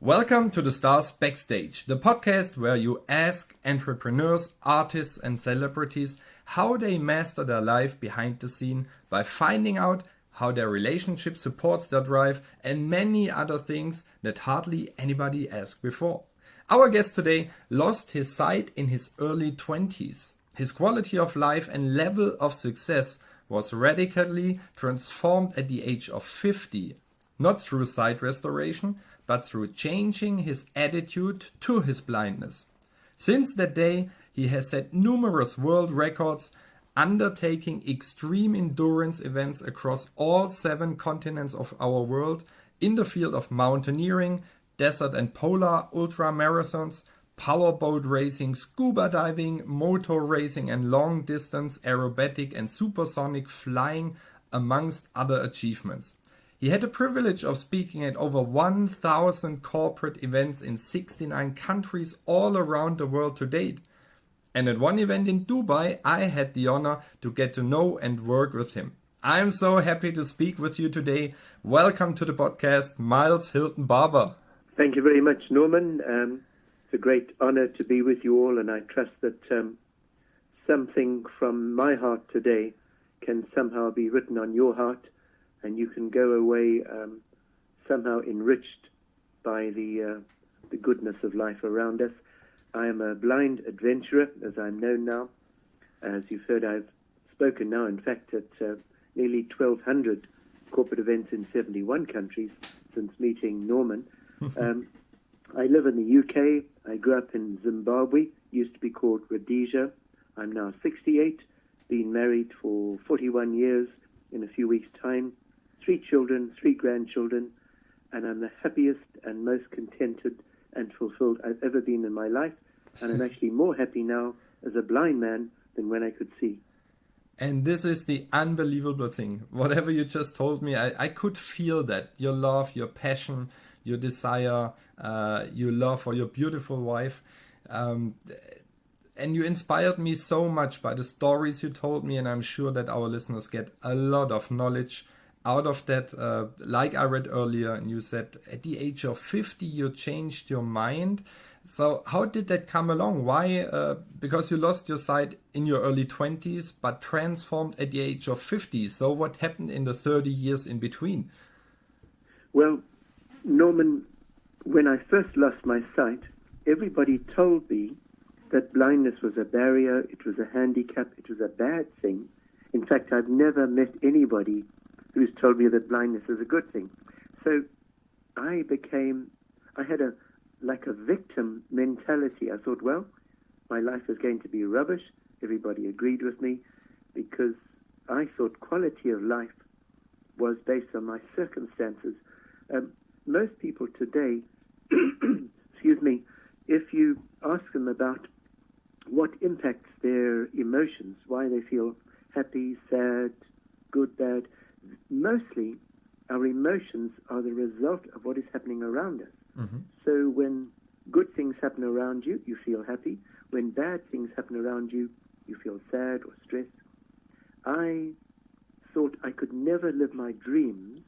Welcome to the Stars Backstage, the podcast where you ask entrepreneurs, artists and celebrities how they master their life behind the scene by finding out how their relationship supports their drive and many other things that hardly anybody asked before. Our guest today lost his sight in his early 20s. His quality of life and level of success was radically transformed at the age of 50, not through sight restoration, but through changing his attitude to his blindness. Since that day, he has set numerous world records, undertaking extreme endurance events across all 7 continents of our world in the field of mountaineering, desert and polar ultramarathons, powerboat racing, scuba diving, motor racing and long distance aerobatic and supersonic flying, amongst other achievements. He had the privilege of speaking at over 1,000 corporate events in 69 countries all around the world to date. And at one event in Dubai, I had the honor to get to know and work with him. I'm so happy to speak with you today. Welcome to the podcast, Miles Hilton Barber. Thank you very much, Norman. It's a great honor to be with you all, and I trust that something from my heart today can somehow be written on your heart, and you can go away somehow enriched by the goodness of life around us. I am a blind adventurer, as I'm known now. As you've heard, I've spoken now, in fact, at nearly 1,200 corporate events in 71 countries since meeting Norman. I live in the UK. I grew up in Zimbabwe, used to be called Rhodesia. I'm now 68, been married for 41 years in a few weeks' time. 3 children, 3 grandchildren, and I'm the happiest and most contented and fulfilled I've ever been in my life. And I'm actually more happy now as a blind man than when I could see. And this is the unbelievable thing. Whatever you just told me, I could feel that. Your love, your passion, your desire, your love for your beautiful wife. And you inspired me so much by the stories you told me, and I'm sure that our listeners get a lot of knowledge out of that. Like I read earlier, and you said at the age of 50 you changed your mind. So how did that come along? Why? Because you lost your sight in your early 20s, but transformed at the age of 50. So what happened in the 30 years in between? Well, Norman, when I first lost my sight, everybody told me that blindness was a barrier, it was a handicap, it was a bad thing. In fact, I've never met anybody who's told me that blindness is a good thing. So I had a victim mentality. I thought, well, my life is going to be rubbish. Everybody agreed with me because I thought quality of life was based on my circumstances. Most people today, excuse me, if you ask them about what impacts their emotions, why they feel happy, sad, good, bad, mostly our emotions are the result of what is happening around us. Mm-hmm. So when good things happen around you, you feel happy. When bad things happen around you, you feel sad or stressed. I thought I could never live my dreams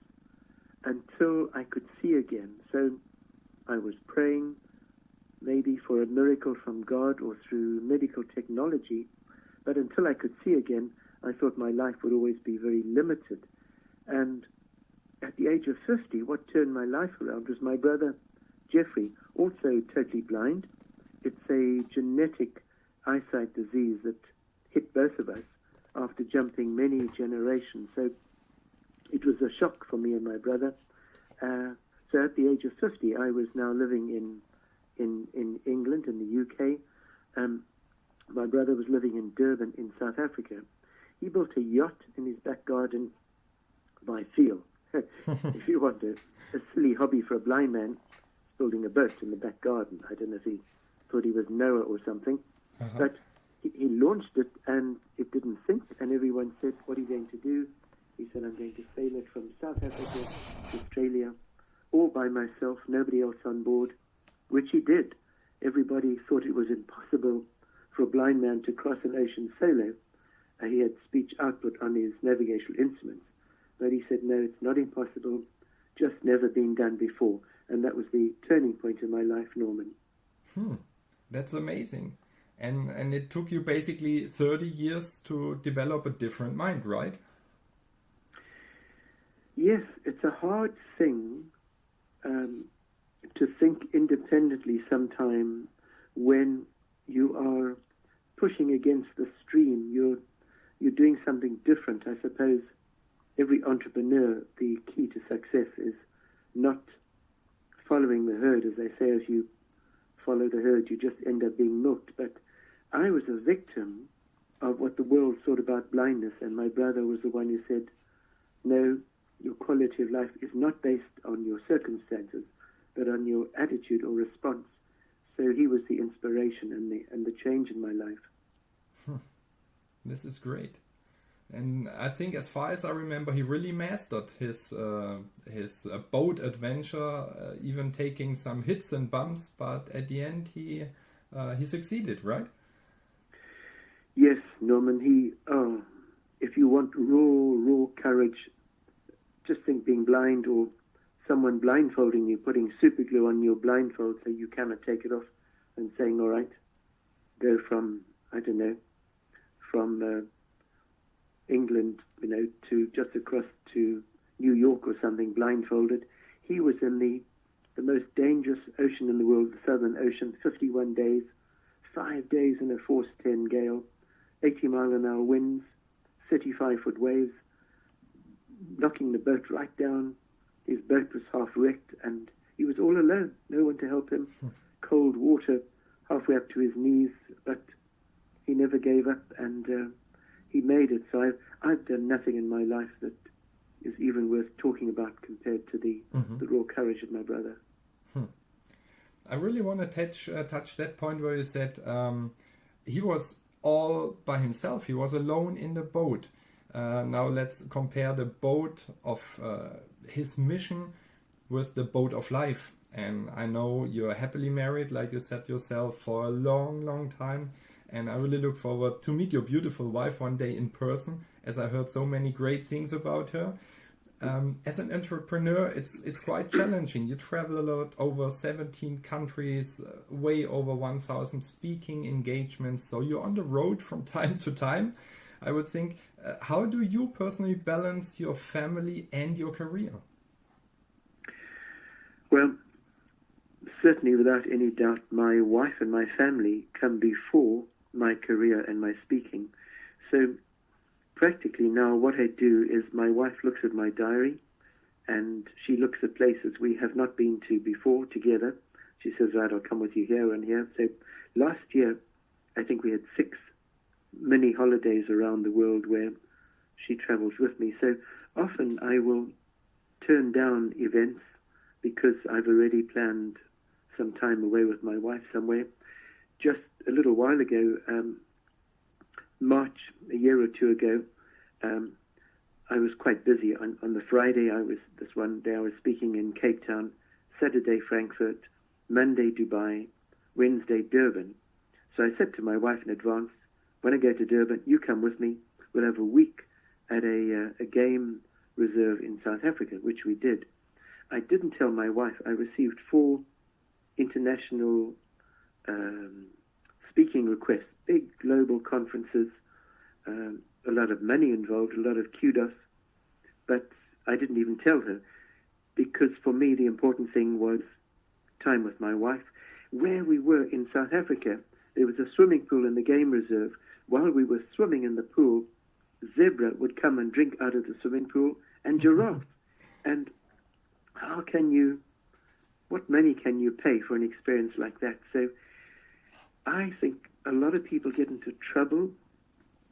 until I could see again. So I was praying maybe for a miracle from God or through medical technology, but until I could see again, I thought my life would always be very limited. And at the age of 50, what turned my life around was my brother, Jeffrey, also totally blind. It's a genetic eyesight disease that hit both of us after jumping many generations. So it was a shock for me and my brother. So at the age of 50, I was now living in England, in the UK. My brother was living in Durban in South Africa. He built a yacht in his back garden by feel. If you want a silly hobby for a blind man, building a boat in the back garden. I don't know if he thought he was Noah or something. Uh-huh. But he launched it and it didn't sink, and everyone said, what are you going to do? He said, I'm going to sail it from South Africa to Australia, all by myself, nobody else on board, which he did. Everybody thought it was impossible for a blind man to cross an ocean solo. He had speech output on his navigational instruments. But he said, no, it's not impossible. just never been done before. And that was the turning point in my life, Norman. That's amazing. And it took you basically 30 years to develop a different mind, right? Yes, it's a hard thing to think independently sometime when you are pushing against the stream. You're doing something different. I suppose every entrepreneur, the key to success is not following the herd. As they say, as you follow the herd, you just end up being milked. But I was a victim of what the world thought about blindness, and my brother was the one who said, no, your quality of life is not based on your circumstances, but on your attitude or response. So he was the inspiration and the change in my life. This is great. And I think, as far as I remember, he really mastered his boat adventure, even taking some hits and bumps. But at the end, he succeeded, right? Yes, Norman. If you want raw courage, just think being blind or someone blindfolding you, putting super glue on your blindfold so you cannot take it off, and saying, all right, go from, I don't know, from England, to just across to New York or something, blindfolded. He was in the most dangerous ocean in the world, the Southern Ocean, 51 days, 5 days in a force 10 gale, 80-mile-an-hour winds, 35-foot waves, knocking the boat right down. His boat was half wrecked, and he was all alone, no one to help him. Cold water halfway up to his knees, but he never gave up, and he made it. So I've done nothing in my life that is even worth talking about compared to the raw courage of my brother. I really want to touch that point where you said he was all by himself. He was alone in the boat. Now let's compare the boat of his mission with the boat of life. And I know you're happily married, like you said yourself, for a long time. And I really look forward to meet your beautiful wife one day in person, as I heard so many great things about her. As an entrepreneur, it's quite challenging. You travel a lot, over 17 countries, way over 1,000 speaking engagements. So you're on the road from time to time. I would think, how do you personally balance your family and your career? Well, certainly without any doubt, my wife and my family come before my career and my speaking. So practically now what I do is my wife looks at my diary and she looks at places we have not been to before together. She says, right, I'll come with you here and here. So last year, I think we had 6 mini holidays around the world where she travels with me. So often I will turn down events because I've already planned some time away with my wife somewhere. Just a little while ago, March, a year or two ago, I was quite busy. On the Friday, this one day I was speaking in Cape Town, Saturday Frankfurt, Monday Dubai, Wednesday Durban. So I said to my wife in advance, when I go to Durban, you come with me. We'll have a week at a game reserve in South Africa, which we did. I didn't tell my wife. I received 4 international speaking requests, big global conferences, a lot of money involved, a lot of kudos, but I didn't even tell her because for me the important thing was time with my wife. Where we were in South Africa, there was a swimming pool in the game reserve. While we were swimming in the pool, zebra would come and drink out of the swimming pool, and giraffe. And what money can you pay for an experience like that? So I think a lot of people get into trouble,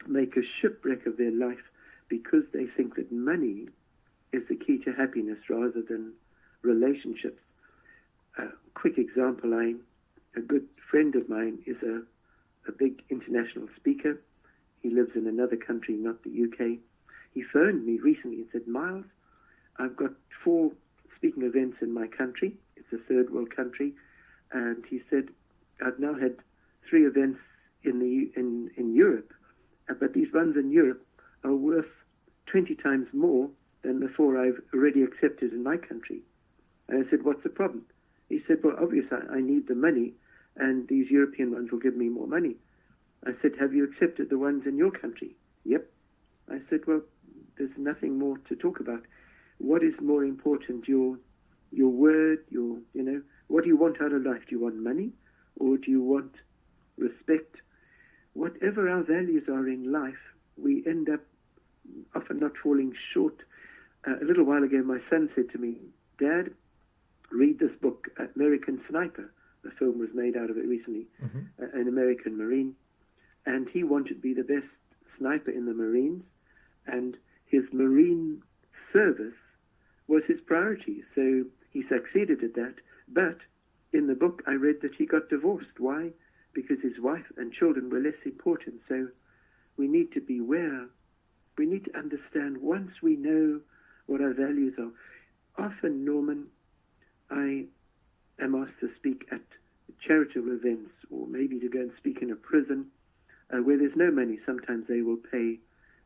make a shipwreck of their life because they think that money is the key to happiness rather than relationships. A quick example, a good friend of mine is a big international speaker. He lives in another country, not the UK. He phoned me recently and said, Miles, I've got 4 speaking events in my country. It's a third world country. And he said, I've now had 3 events in Europe, but these runs in Europe are worth 20 times more than the 4 I've already accepted in my country. And I said, what's the problem? He said, well, obviously I need the money, and these European ones will give me more money. I said, have you accepted the ones in your country? Yep. I said, well, there's nothing more to talk about. What is more important, your word, what do you want out of life? Do you want money, or do you want respect? Whatever our values are in life, we end up often not falling short. A little while ago, my son said to me, Dad, read this book, American Sniper. A film was made out of it recently, an American Marine. And he wanted to be the best sniper in the Marines, and his Marine service was his priority. So he succeeded at that. But in the book, I read that he got divorced. Why? Because his wife and children were less important. So we need to beware. We need to understand, once we know what our values are. Often, Norman, I am asked to speak at charitable events, or maybe to go and speak in a prison where there's no money. Sometimes they will pay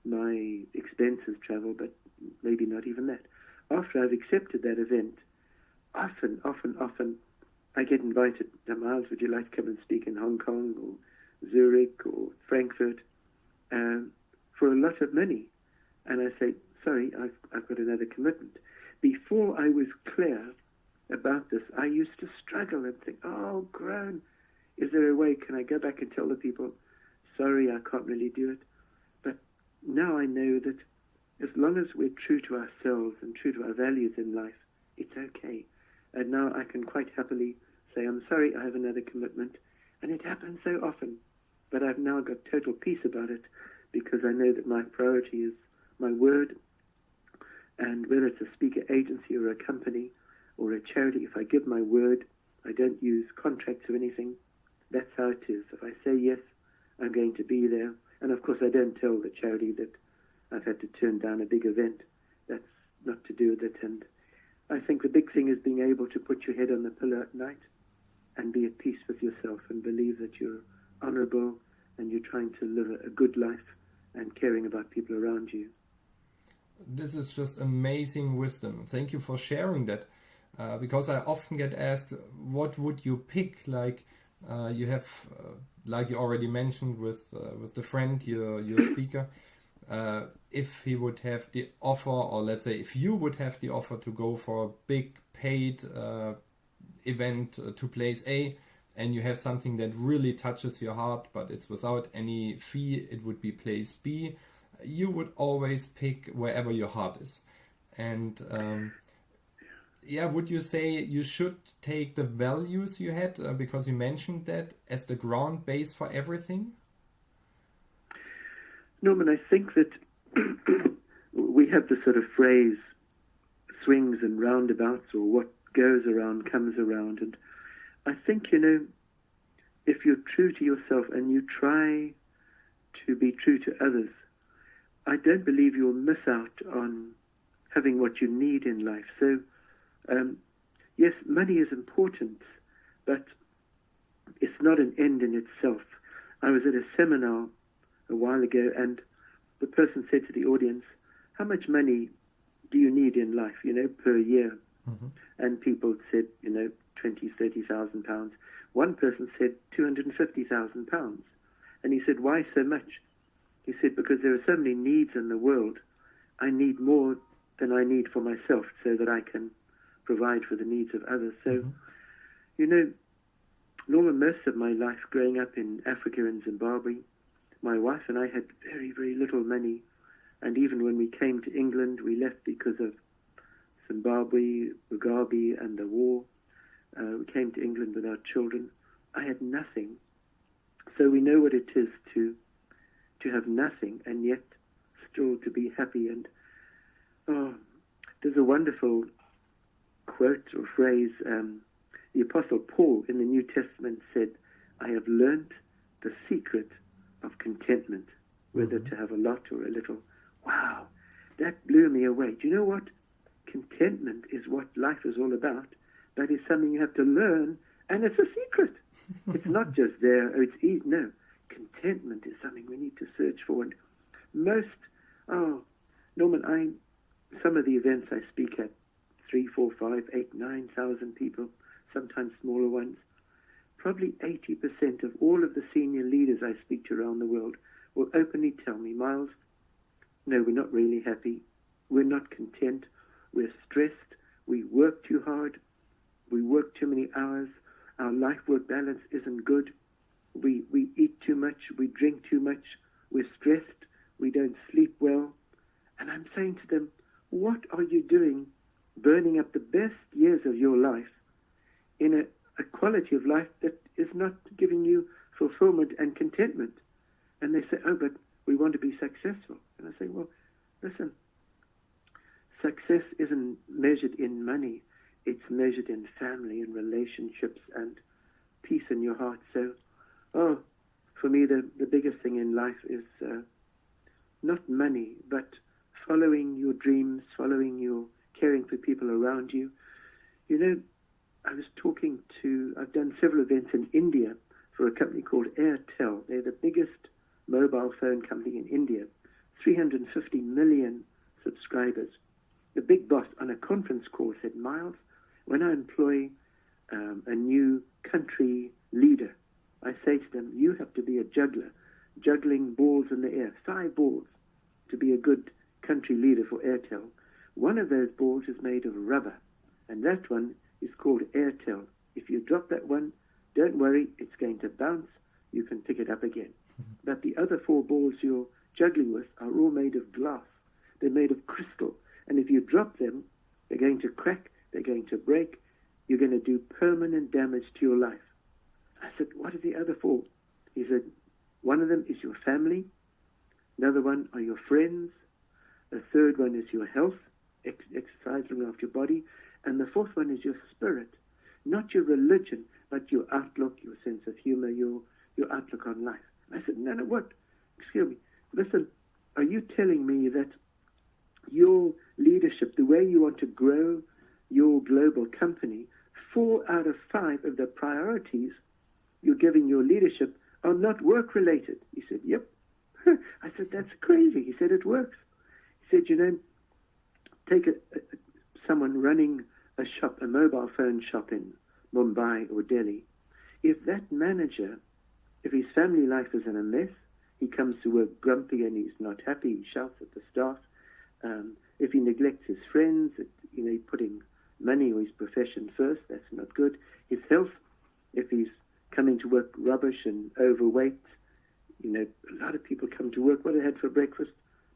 my expenses, travel, but maybe not even that. After I've accepted that event, often, I get invited. Miles, would you like to come and speak in Hong Kong or Zurich or Frankfurt for a lot of money? And I say, sorry, I've got another commitment. Before I was clear about this, I used to struggle and think, oh, groan, is there a way, can I go back and tell the people, sorry, I can't really do it? But now I know that as long as we're true to ourselves and true to our values in life, it's okay. And now I can quite happily say, I'm sorry, I have another commitment. And it happens so often. But I've now got total peace about it, because I know that my priority is my word. And whether it's a speaker agency or a company or a charity, if I give my word, I don't use contracts or anything. That's how it is. If I say yes, I'm going to be there. And of course, I don't tell the charity that I've had to turn down a big event. That's not to do with it. And I think the big thing is being able to put your head on the pillow at night and be at peace with yourself and believe that you're honorable and you're trying to live a good life and caring about people around you. This is just amazing wisdom. Thank you for sharing that. Because I often get asked, what would you pick? Like you have, like you already mentioned with the friend, your speaker, if he would have the offer, or let's say if you would have the offer to go for a big paid event to place A, and you have something that really touches your heart, but it's without any fee, it would be place B. You would always pick wherever your heart is. And would you say you should take the values you had, because you mentioned that, as the ground base for everything? Norman, I think that we have the sort of phrase, swings and roundabouts, or what goes around comes around. And I think, if you're true to yourself and you try to be true to others, I don't believe you'll miss out on having what you need in life. So, yes, money is important, but it's not an end in itself. I was at a seminar a while ago, and the person said to the audience, how much money do you need in life, per year? Mm-hmm. And people said, 20, 30,000 pounds. One person said 250,000 pounds. And he said, why so much? He said, because there are so many needs in the world, I need more than I need for myself so that I can provide for the needs of others. So, Norman, most of my life growing up in Africa and Zimbabwe, my wife and I had very, very little money. And even when we came to England, we left because of Zimbabwe, Mugabe, and the war. We came to England with our children. I had nothing. So we know what it is to have nothing and yet still to be happy. And there's a wonderful quote or phrase. The Apostle Paul in the New Testament said, I have learnt the secret of contentment, whether to have a lot or a little. Wow, that blew me away. Do you know what? Contentment is what life is all about. That is something you have to learn, and it's a secret. It's not just there. Oh, it's easy. No, contentment is something we need to search for. And Norman, some of the events I speak at, 3, 4, 5, 8, 9,000 people, sometimes smaller ones, probably 80% of all of the senior leaders I speak to around the world will openly tell me, Miles, no, we're not really happy. We're not content. We're stressed. We work too hard. We work too many hours. Our life-work balance isn't good. We eat too much. We drink too much. We're stressed. We don't sleep well. And I'm saying to them, what are you doing burning up the best years of your life in a quality of life that is not giving you fulfillment and contentment? And they say, oh, but we want to be successful. And I say, well, listen, success isn't measured in money. It's measured in family and relationships and peace in your heart. So, for me, the biggest thing in life is not money, but following your dreams, caring for people around you. You know, I've done several events in India for a company called Airtel. They're the biggest mobile phone company in India, 350 million subscribers. The big boss on a conference call said, Miles, when I employ a new country leader, I say to them, you have to be a juggler, juggling balls in the air, 5 balls, to be a good country leader for Airtel. One of those balls is made of rubber, and that one is called Airtel. If you drop that one, don't worry, it's going to bounce. You can pick it up again. But the other 4 balls you're juggling with are all made of glass. They're made of crystal. And if you drop them, they're going to crack, they're going to break. You're going to do permanent damage to your life. I said, what are the other 4? He said, one of them is your family. Another one are your friends. A third one is your health, exercise, looking after your body. And the 4th one is your spirit. Not your religion, but your outlook, your sense of humor, your outlook on life. I said, no, what? Excuse me. Listen, are you telling me that your leadership, the way you want to grow your global company, 4 out of 5 of the priorities you're giving your leadership are not work-related? He said, yep. I said, that's crazy. He said, it works. He said, take someone running a shop, a mobile phone shop in Mumbai or Delhi. If that manager, if his family life is in a mess, he comes to work grumpy and he's not happy, he shouts at the staff. If he neglects his friends, putting money or his profession first, that's not good. His health, if he's coming to work rubbish and overweight, a lot of people come to work, what they had for breakfast,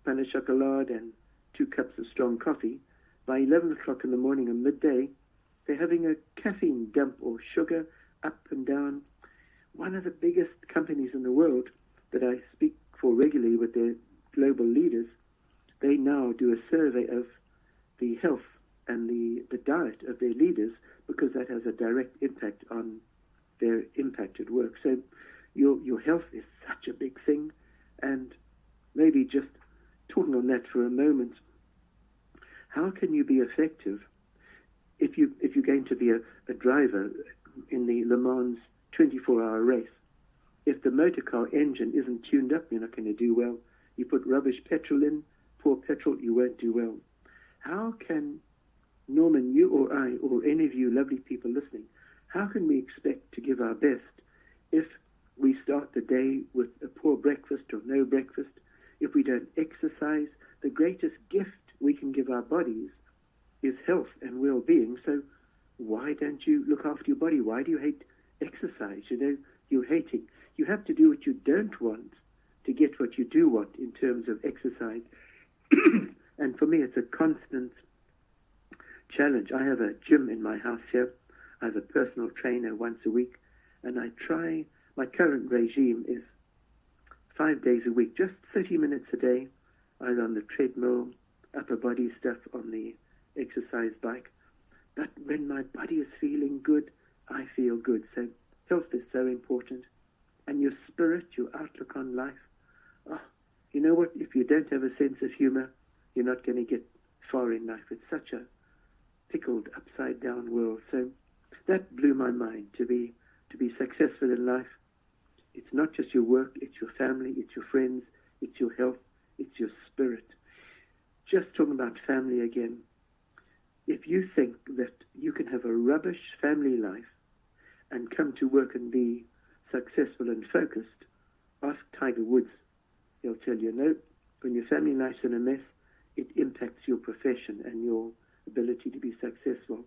pain au chocolat and 2 cups of strong coffee. By 11 o'clock in the morning or midday, they're having a caffeine dump or sugar up and down. One of the biggest companies in the world that I speak for regularly with their global leaders, they now do a survey of the health and the diet of their leaders because that has a direct impact on their impact at work. So your health is such a big thing. And maybe just talking on that for a moment, how can you be effective if you're going to be a driver in the Le Mans 24-hour race? If the motor car engine isn't tuned up, you're not going to do well. You put rubbish petrol in, poor petrol, you won't do well. How can Norman, you or I, or any of you lovely people listening, how can we expect to give our best if we start the day with a poor breakfast or no breakfast, if we don't exercise? The greatest gift we can give our bodies is health and well-being. So why don't you look after your body? Why do you hate exercise? You're hating. You have to do what you don't want to get what you do want in terms of exercise. And for me, it's a constant challenge. I have a gym in my house here. I have a personal trainer once a week, and I try, my current regime is 5 days a week, just 30 minutes a day, either on the treadmill, upper body stuff on the exercise bike. But when my body is feeling good, I feel good. So health is so important. And your spirit, your outlook on life. Oh, you know what? If you don't have a sense of humor, you're not going to get far in life. It's such a pickled, upside-down world. So that blew my mind, to be successful in life. It's not just your work, it's your family, it's your friends, it's your health, it's your spirit. just talking about family again. If you think that you can have a rubbish family life and come to work and be successful and focused, ask Tiger Woods. He'll tell you, no, when your family life's in a mess, it impacts your profession and your ability to be successful.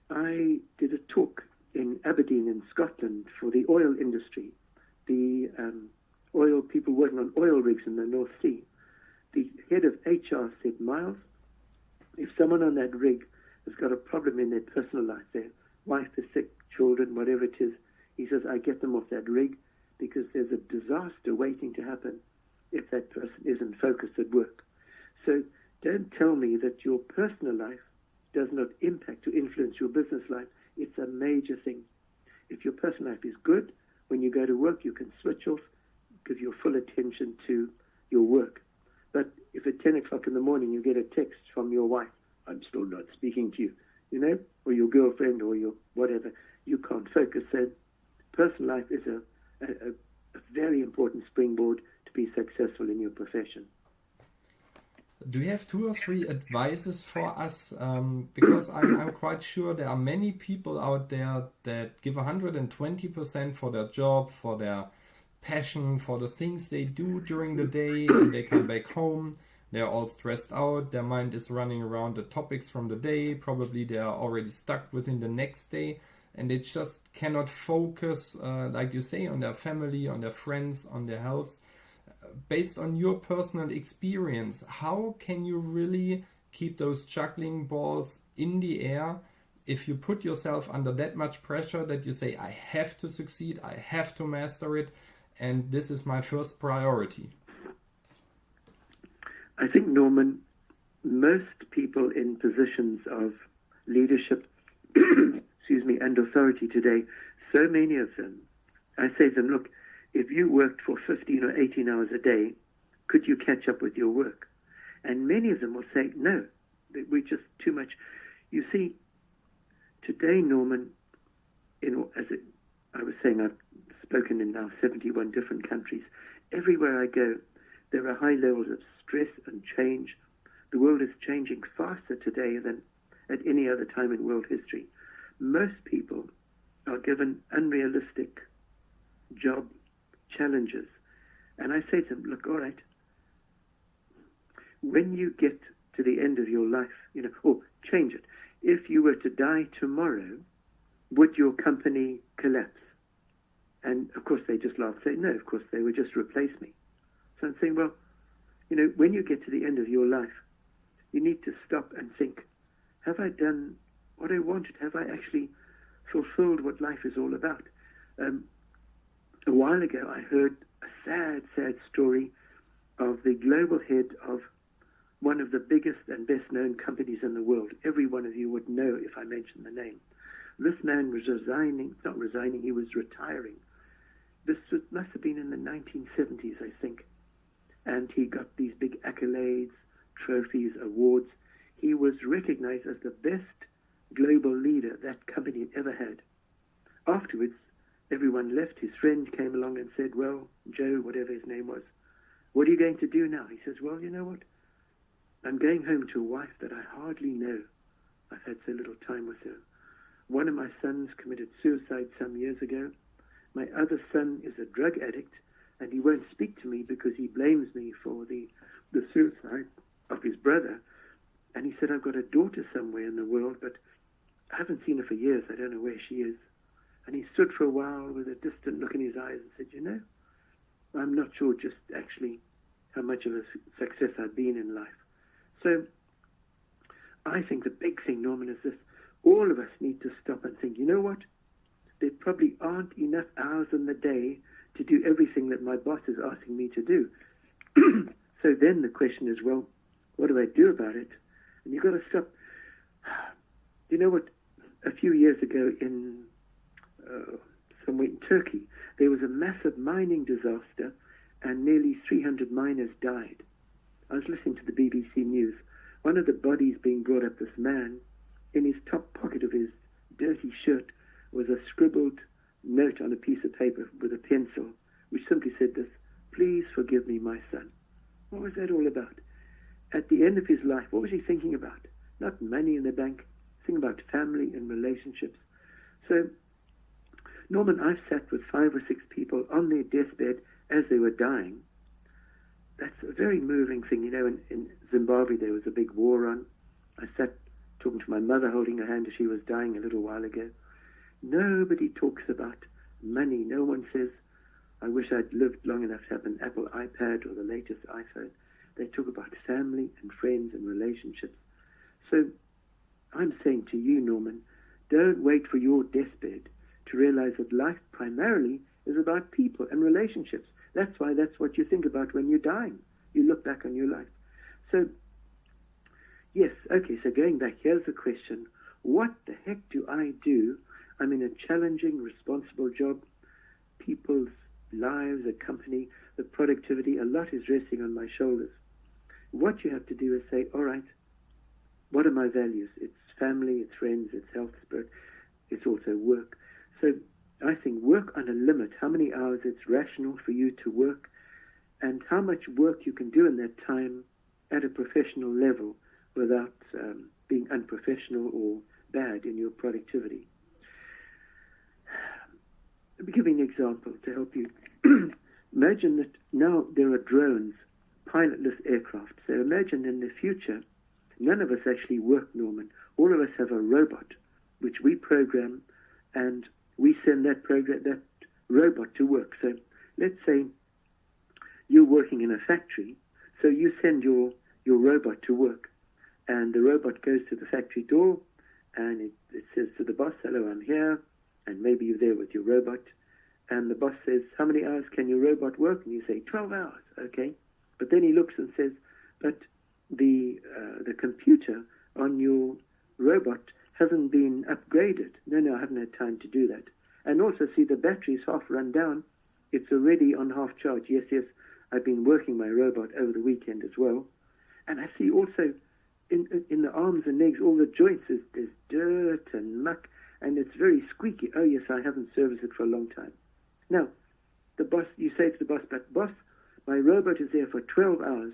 I did a talk in Aberdeen in Scotland for the oil industry, the oil people working on oil rigs in the North Sea. The head of HR said, Miles, if someone on that rig has got a problem in their personal life, their wife is sick, children, whatever it is, he says, I get them off that rig because there's a disaster waiting to happen if that person isn't focused at work. So don't tell me that your personal life does not impact or influence your business life. It's a major thing. If your personal life is good, when you go to work, you can switch off, give your full attention to your work. But if at 10 o'clock in the morning you get a text from your wife, I'm still not speaking to you, or your girlfriend or your whatever, you can't focus. So personal life is a very important springboard to be successful in your profession. Do you have 2 or 3 advices for us? Because I'm quite sure there are many people out there that give 120% for their job, for their passion, for the things they do during the day, and they come back home, they're all stressed out, their mind is running around the topics from the day, probably they are already stuck within the next day, and they just cannot focus, like you say, on their family, on their friends, on their health. Based on your personal experience, how can you really keep those juggling balls in the air if you put yourself under that much pressure that you say, I have to succeed, I have to master it, and this is my first priority? I think, Norman, most people in positions of leadership and authority today, so many of them, I say to them, look, if you worked for 15 or 18 hours a day, could you catch up with your work? And many of them will say, no, we're just too much. You see, today, Norman, I was saying, I've spoken in now 71 different countries. Everywhere I go, there are high levels of stress and change. The world is changing faster today than at any other time in world history. Most people are given unrealistic job challenges. And I say to them, look, all right, when you get to the end of your life, or change it. If you were to die tomorrow, would your company collapse? And of course they just laugh and say, no, of course they would just replace me. So I'm saying, well, when you get to the end of your life, you need to stop and think, have I done what I wanted? Have I actually fulfilled what life is all about? A while ago, I heard a sad, sad story of the global head of one of the biggest and best-known companies in the world. Every one of you would know if I mentioned the name. This man was he was retiring. This must have been in the 1970s, I think. And he got these big accolades, trophies, awards. He was recognized as the best global leader that company had ever had. Afterwards, everyone left. His friend came along and said, well, Joe, whatever his name was, what are you going to do now? He says, well, you know what? I'm going home to a wife that I hardly know. I've had so little time with her. One of my sons committed suicide some years ago. My other son is a drug addict, and he won't speak to me because he blames me for the suicide of his brother. And he said, I've got a daughter somewhere in the world, but I haven't seen her for years. I don't know where she is. And he stood for a while with a distant look in his eyes and said, I'm not sure just actually how much of a success I've been in life. So I think the big thing, Norman, is this. All of us need to stop and think, you know what? There probably aren't enough hours in the day to do everything that my boss is asking me to do. So then the question is, well, what do I do about it? And you've got to stop. You know what? A few years ago in somewhere in Turkey, there was a massive mining disaster and nearly 300 miners died. I was listening to the BBC News. One of the bodies being brought up, this man, in his top pocket of his dirty shirt was a scribbled note on a piece of paper with a pencil, which simply said this, please forgive me, my son. What was that all about? at the end of his life, what was he thinking about? Not money in the bank, thinking about family and relationships. So, Norman, I've sat with 5 or 6 people on their deathbed as they were dying. That's a very moving thing. You know, in Zimbabwe there was a big war on. I sat talking to my mother, holding her hand as she was dying a little while ago. Nobody talks about money. No one says, I wish I'd lived long enough to have an Apple iPad or the latest iPhone. They talk about family and friends and relationships. So I'm saying to you, Norman, don't wait for your deathbed to realize that life primarily is about people and relationships. That's why that's what you think about when you're dying. You look back on your life. So, yes, okay, so going back, here's the question. What the heck do I do? I'm in a challenging, responsible job. People's lives, a company, the productivity, a lot is resting on my shoulders. What you have to do is say, all right, what are my values? It's family, it's friends, it's health, spirit, it's also work. So I think work on a limit, how many hours it's rational for you to work, and how much work you can do in that time at a professional level without being unprofessional or bad in your productivity. Let me give you an example to help you. Imagine that now there are drones, pilotless aircraft. So imagine in the future, none of us actually work, Norman. All of us have a robot, which we program, and we send that robot to work. So let's say you're working in a factory, so you send your robot to work, and the robot goes to the factory door, and it says to the boss, hello, I'm here, and maybe you're there with your robot, and the boss says, how many hours can your robot work? And you say, 12 hours, okay. But then he looks and says, but the computer on your robot hasn't been upgraded. No, I haven't had time to do that. And also, see, the battery's half run down. It's already on half charge. Yes, I've been working my robot over the weekend as well. And I see also in the arms and legs, all the joints, there's dirt and muck, and it's very squeaky. Oh, yes, I haven't serviced it for a long time. Now, the boss, you say to the boss, but boss, my robot is there for 12 hours.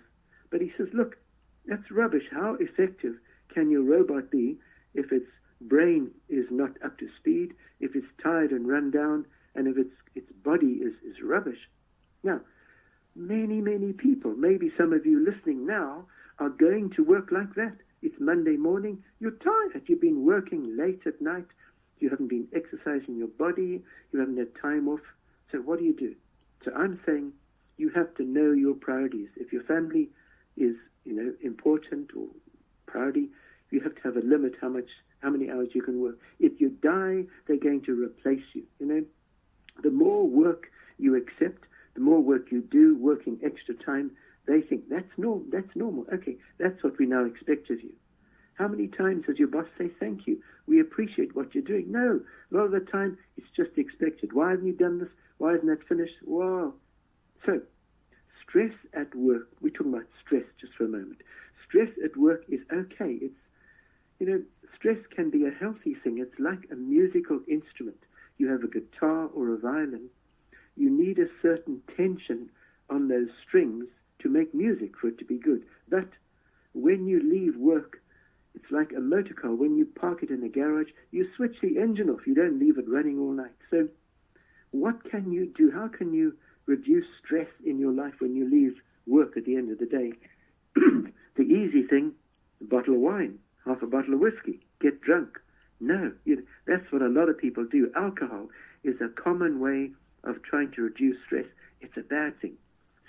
But he says, look, that's rubbish. How effective can your robot be if its brain is not up to speed, if it's tired and run down, and if its body is rubbish? Now, many people, maybe some of you listening now, are going to work like that. It's Monday morning, you're tired, you've been working late at night, you haven't been exercising your body, you haven't had time off. So what do? So I'm saying you have to know your priorities. If your family is, important or priority, you have to have a limit how many hours you can work. If you die, they're going to replace you. The more work you accept, the more work you do, working extra time, they think that's normal. Okay, that's what we now expect of you. How many times does your boss say thank you? We appreciate what you're doing. No, a lot of the time it's just expected. Why haven't you done this? Why isn't that finished? Wow. So, stress at work. We're talking about stress just for a moment. Stress at work is okay. It's, stress can be a healthy thing. It's like a musical instrument. You have a guitar or a violin. You need a certain tension on those strings to make music for it to be good. But when you leave work, it's like a motor car. When you park it in a garage, you switch the engine off. You don't leave it running all night. So what can you do? How can you reduce stress in your life when you leave work at the end of the day? The easy thing, a bottle of wine, half a bottle of whiskey, get drunk. No, that's what a lot of people do. Alcohol is a common way of trying to reduce stress. It's a bad thing.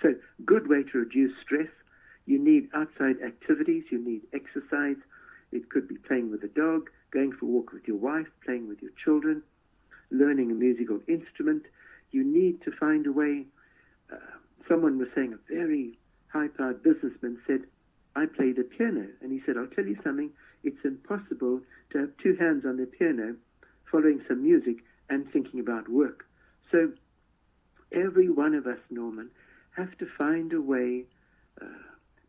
So, good way to reduce stress. You need outside activities. You need exercise. It could be playing with a dog, going for a walk with your wife, playing with your children, learning a musical instrument. You need to find a way. Someone was saying, a very high-powered businessman said, I play the piano. And he said, I'll tell you something. It's impossible to have two hands on the piano, following some music and thinking about work. So every one of us, Norman, have to find a way,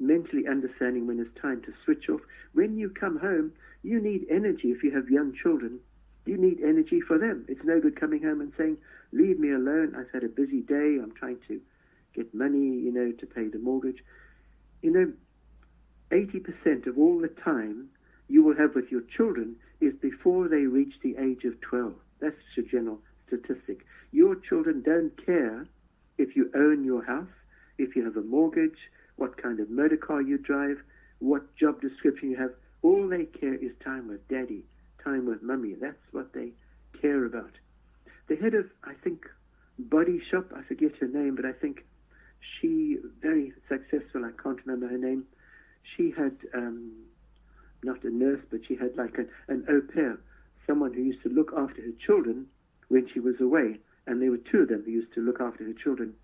mentally understanding when it's time to switch off. When you come home, you need energy. If you have young children, you need energy for them. It's no good coming home and saying, leave me alone. I've had a busy day. I'm trying to get money, to pay the mortgage. 80% of all the time you will have with your children is before they reach the age of 12. That's a general statistic. Your children don't care if you own your house, if you have a mortgage, what kind of motor car you drive, what job description you have. All they care is time with daddy, time with mummy. That's what they care about. The head of, I think, Body Shop, I forget her name, but I think she, very successful, I can't remember her name. She had, not a nurse, but she had like an au pair, someone who used to look after her children when she was away, and there were two of them who used to look after her children.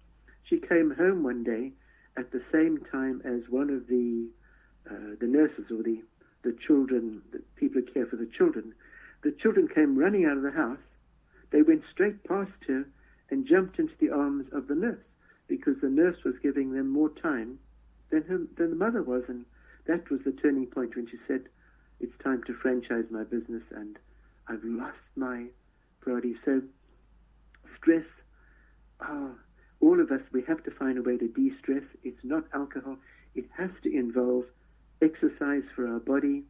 She came home one day at the same time as one of the nurses or the children, the people who care for the children. The children came running out of the house. They went straight past her and jumped into the arms of the nurse because the nurse was giving them more time than the mother was. And that was the turning point when she said, it's time to franchise my business and I've lost my priority. So stress, all of us, we have to find a way to de-stress. It's not alcohol. It has to involve exercise for our body.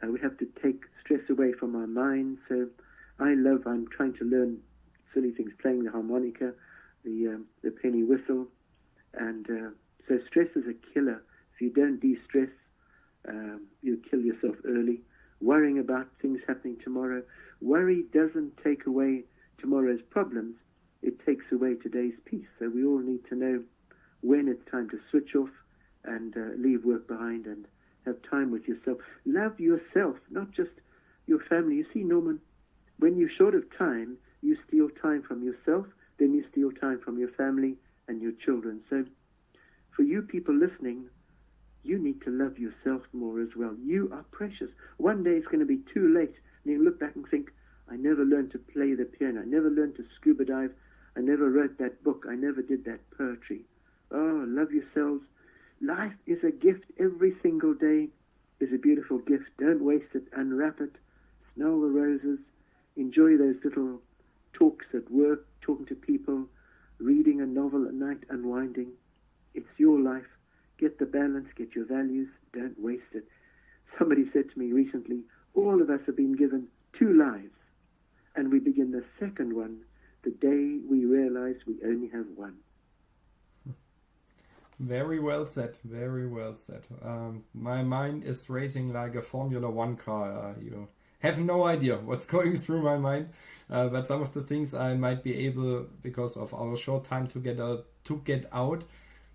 We have to take stress away from our mind. So I'm trying to learn silly things, playing the harmonica, the penny whistle. And so stress is a killer. If you don't de-stress, you kill yourself early. Worrying about things happening tomorrow. Worry doesn't take away tomorrow's problems. It takes away today's peace. So we all need to know when it's time to switch off and leave work behind and have time with yourself. Love yourself, not just your family. You see, Norman, when you're short of time, you steal time from yourself, then you steal time from your family and your children. So for you people listening, you need to love yourself more as well. You are precious. One day it's going to be too late, and you look back and think, I never learned to play the piano. I never learned to scuba dive. I never wrote that book. I never did that poetry. Oh, love yourselves. Life is a gift. Every single day is a beautiful gift. Don't waste it. Unwrap it. Smell the roses. Enjoy those little talks at work, talking to people, reading a novel at night, unwinding. It's your life. Get the balance. Get your values. Don't waste it. Somebody said to me recently, all of us have been given 2 lives, and we begin the second one the day we realize we only have one. Very well said, very well said. My mind is racing like a Formula One car. You have no idea what's going through my mind, but some of the things I might be able, because of our short time together, to get out.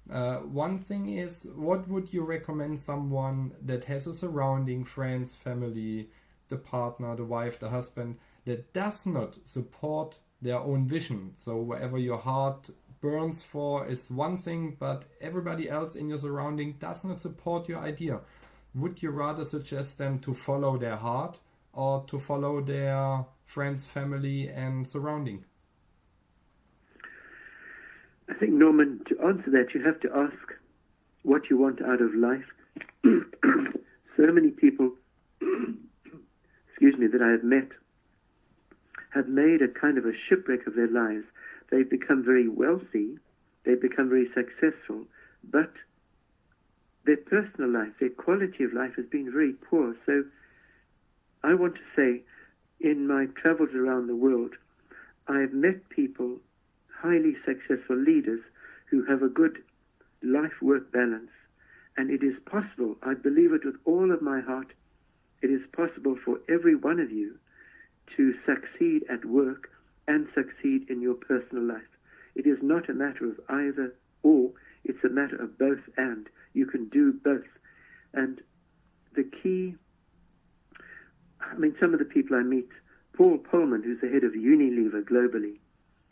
One thing is, what would you recommend someone that has a surrounding, friends, family, the partner, the wife, the husband, that does not support their own vision? So wherever your heart burns for is one thing, but everybody else in your surrounding does not support your idea. Would you rather suggest them to follow their heart or to follow their friends, family and surrounding? I think, Norman, to answer that, you have to ask what you want out of life. So many people, that I have met have made a kind of a shipwreck of their lives. They've become very wealthy, they've become very successful, but their personal life, their quality of life has been very poor. So I want to say, in my travels around the world, I've met people, highly successful leaders, who have a good life-work balance. And it is possible, I believe it with all of my heart, it is possible for every one of you to succeed at work and succeed in your personal life. It is not a matter of either or, it's a matter of both and. You can do both. And the key, some of the people I meet, Paul Pullman, who's the head of Unilever globally,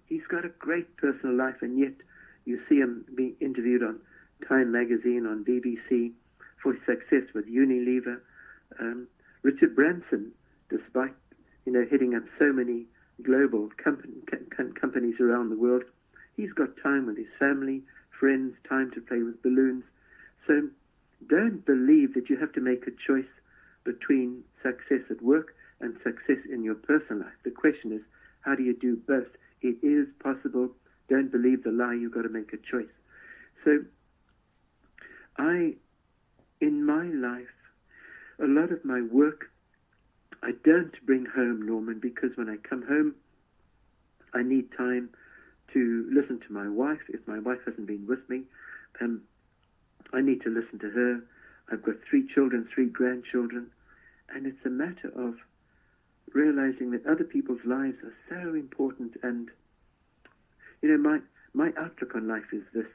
he's got a great personal life, and yet you see him being interviewed on Time magazine, on BBC, for his success with Unilever. Richard Branson, despite heading up so many global companies around the world, he's got time with his family, friends, time to play with balloons. So don't believe that you have to make a choice between success at work and success in your personal life. The question is, how do you do both? It is possible. Don't believe the lie, you've got to make a choice. So I in my life, a lot of my work I don't bring home, Norman, because when I come home, I need time to listen to my wife. If my wife hasn't been with me, I need to listen to her. I've got 3 children, 3 grandchildren, and it's a matter of realizing that other people's lives are so important. And, my outlook on life is this.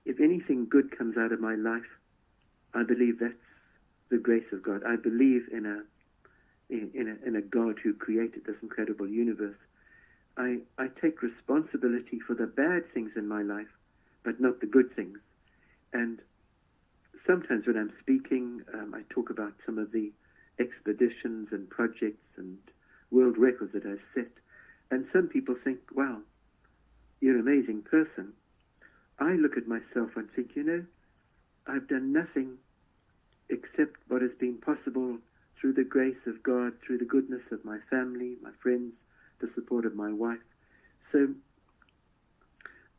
If anything good comes out of my life, I believe that's the grace of God. I believe in a God who created this incredible universe. I take responsibility for the bad things in my life, but not the good things. And sometimes when I'm speaking, I talk about some of the expeditions and projects and world records that I've set. And some people think, wow, you're an amazing person. I look at myself and think, I've done nothing except what has been possible through the grace of God, through the goodness of my family, my friends, the support of my wife. So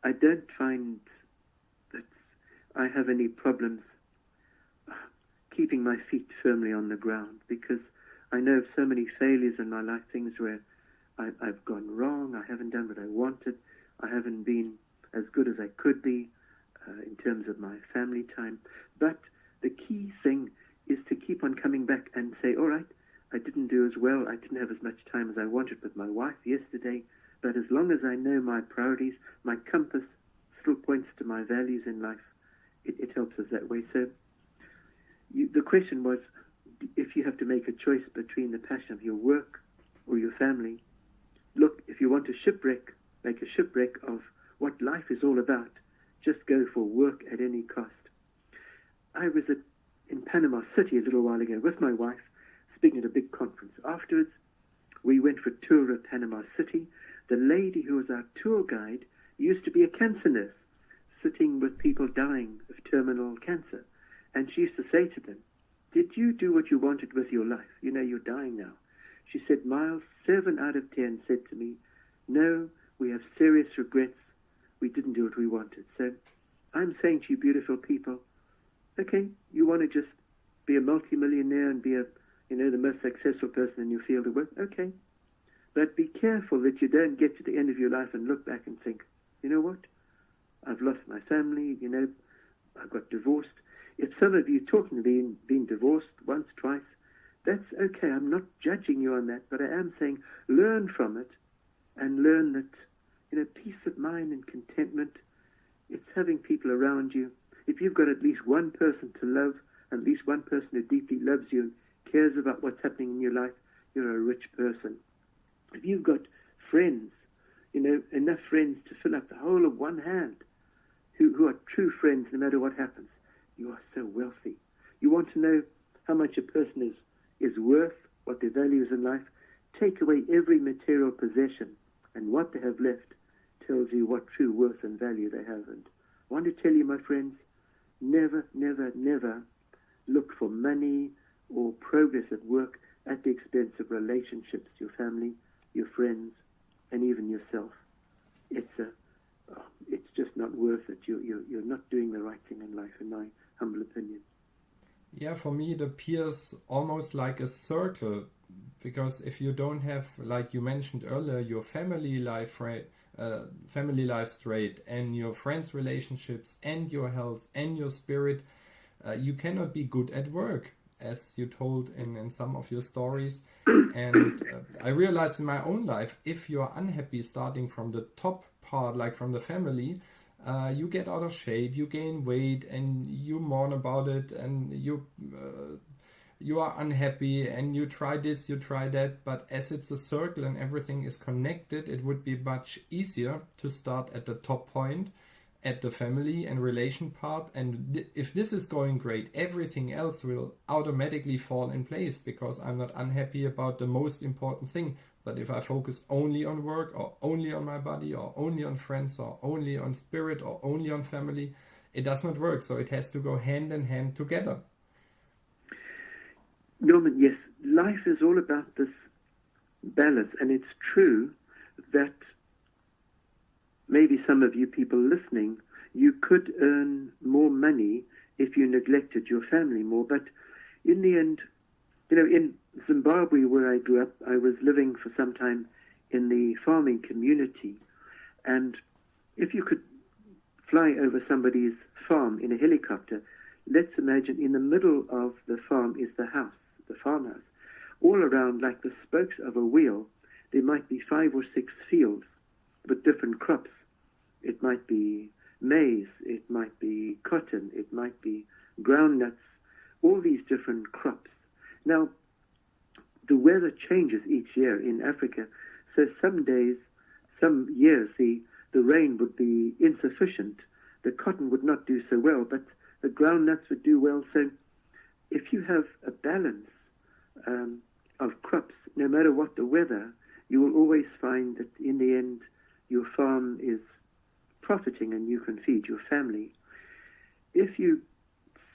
I don't find that I have any problems keeping my feet firmly on the ground, because I know of so many failures in my life, things where I've gone wrong, I haven't done what I wanted, I haven't been as good as I could be in terms of my family time. But the key thing is to keep on coming back and say, all right, I didn't do as well, I didn't have as much time as I wanted with my wife yesterday, but as long as I know my priorities, my compass still points to my values in life, it helps us that way. So the question was, if you have to make a choice between the passion of your work or your family, look, if you want to make a shipwreck of what life is all about, just go for work at any cost. I was in Panama City a little while ago with my wife, speaking at a big conference. Afterwards, we went for a tour of Panama City. The lady who was our tour guide used to be a cancer nurse, sitting with people dying of terminal cancer. And she used to say to them, did you do what you wanted with your life? You're dying now. She said, Miles, 7 out of 10 said to me, no, we have serious regrets. We didn't do what we wanted. So I'm saying to you, beautiful people, okay, you want to just be a multimillionaire and be the most successful person in your field of work? Okay. But be careful that you don't get to the end of your life and look back and think, you know what? I've lost my family, I got divorced. If some of you talking to being divorced once, twice, that's okay. I'm not judging you on that, but I am saying learn from it and learn that, peace of mind and contentment, it's having people around you. If you've got at least one person to love, at least one person who deeply loves you and cares about what's happening in your life, you're a rich person. If you've got friends, enough friends to fill up the whole of one hand, who are true friends no matter what happens, you are so wealthy. You want to know how much a person is worth, what their value is in life? Take away every material possession, and what they have left tells you what true worth and value they have. And I want to tell you, my friends, never, never, never look for money or progress at work at the expense of relationships, your family, your friends, and even yourself. It's just not worth it. You're not doing the right thing in life, in my humble opinion. Yeah, for me it appears almost like a circle, because if you don't have, like you mentioned earlier, your family life straight, and your friends' relationships, and your health, and your spirit, you cannot be good at work, as you told in some of your stories. And I realized in my own life, if you're unhappy starting from the top part, like from the family, you get out of shape, you gain weight, and you mourn about it, and you are unhappy, and you try this, you try that. But as it's a circle and everything is connected, it would be much easier to start at the top point, at the family and relation part. And if this is going great, everything else will automatically fall in place, because I'm not unhappy about the most important thing. But if I focus only on work, or only on my body, or only on friends, or only on spirit, or only on family, it does not work. So it has to go hand in hand together. Norman, yes, life is all about this balance. And it's true that maybe some of you people listening, you could earn more money if you neglected your family more. But in the end, in Zimbabwe, where I grew up, I was living for some time in the farming community. And if you could fly over somebody's farm in a helicopter, let's imagine in the middle of the farm is the house, the farmhouse. All around, like the spokes of a wheel, there might be 5 or 6 fields with different crops. It might be maize, it might be cotton, it might be groundnuts, all these different crops. Now, the weather changes each year in Africa, so some days, some years, the rain would be insufficient. The cotton would not do so well, but the groundnuts would do well. So if you have a balance of crops, no matter what the weather, you will always find that in the end your farm is profiting and you can feed your family. If you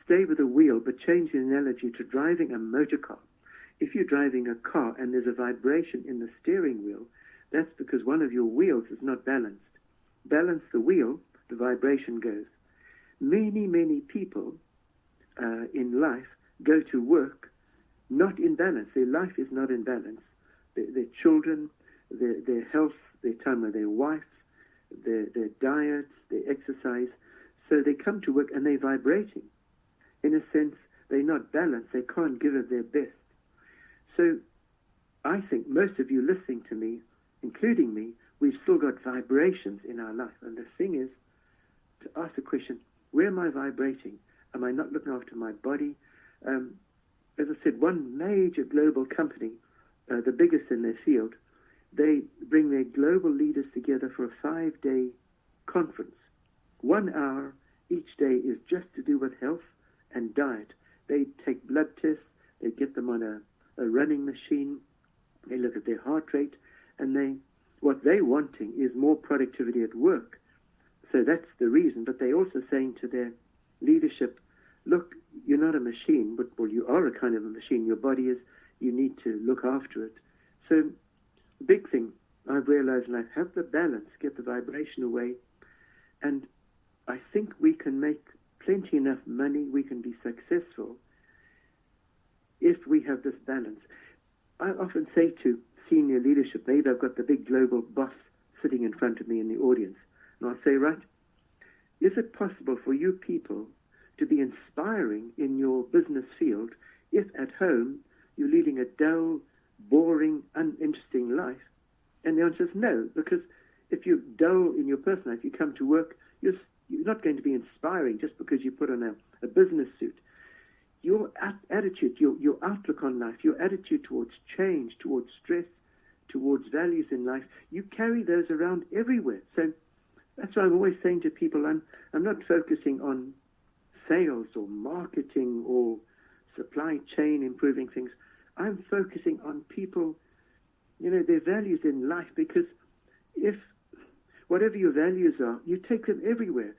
stay with a wheel, but change the analogy to driving a motor car, if you're driving a car and there's a vibration in the steering wheel, that's because one of your wheels is not balanced. Balance the wheel, the vibration goes. Many people in life go to work not in balance. Their life is not in balance. Their children, their health, their time with their wife, their diets, their exercise. So they come to work and they're vibrating. In a sense, they're not balanced. They can't give it their best. So I think most of you listening to me, including me, we've still got vibrations in our life. And the thing is to ask the question, where am I vibrating? Am I not looking after my body? As I said, one major global company, the biggest in their field, they bring their global leaders together for a 5-day conference. 1 hour each day is just to do with health and diet. They take blood tests, they get them on a running machine, they look at their heart rate, and what they're wanting is more productivity at work. So that's the reason. But they're also saying to their leadership, look, you're not a machine, but well, you are a kind of a machine. Your body is, you need to look after it. So big thing I've realized in life, have the balance, get the vibration away. And I think we can make plenty enough money, we can be successful if we have this balance. I often say to senior leadership, maybe I've got the big global boss sitting in front of me in the audience, and I'll say, right, is it possible for you people to be inspiring in your business field if at home you're leading a dull, boring, uninteresting life? And the answer is no, because if you're dull in your personal life, you come to work, you're not going to be inspiring just because you put on a business suit. Your attitude, your outlook on life, your attitude towards change, towards stress, towards values in life, you carry those around everywhere. So that's why I'm always saying to people, I'm not focusing on sales or marketing or supply chain, improving things. I'm focusing on people, their values in life, because if whatever your values are, you take them everywhere.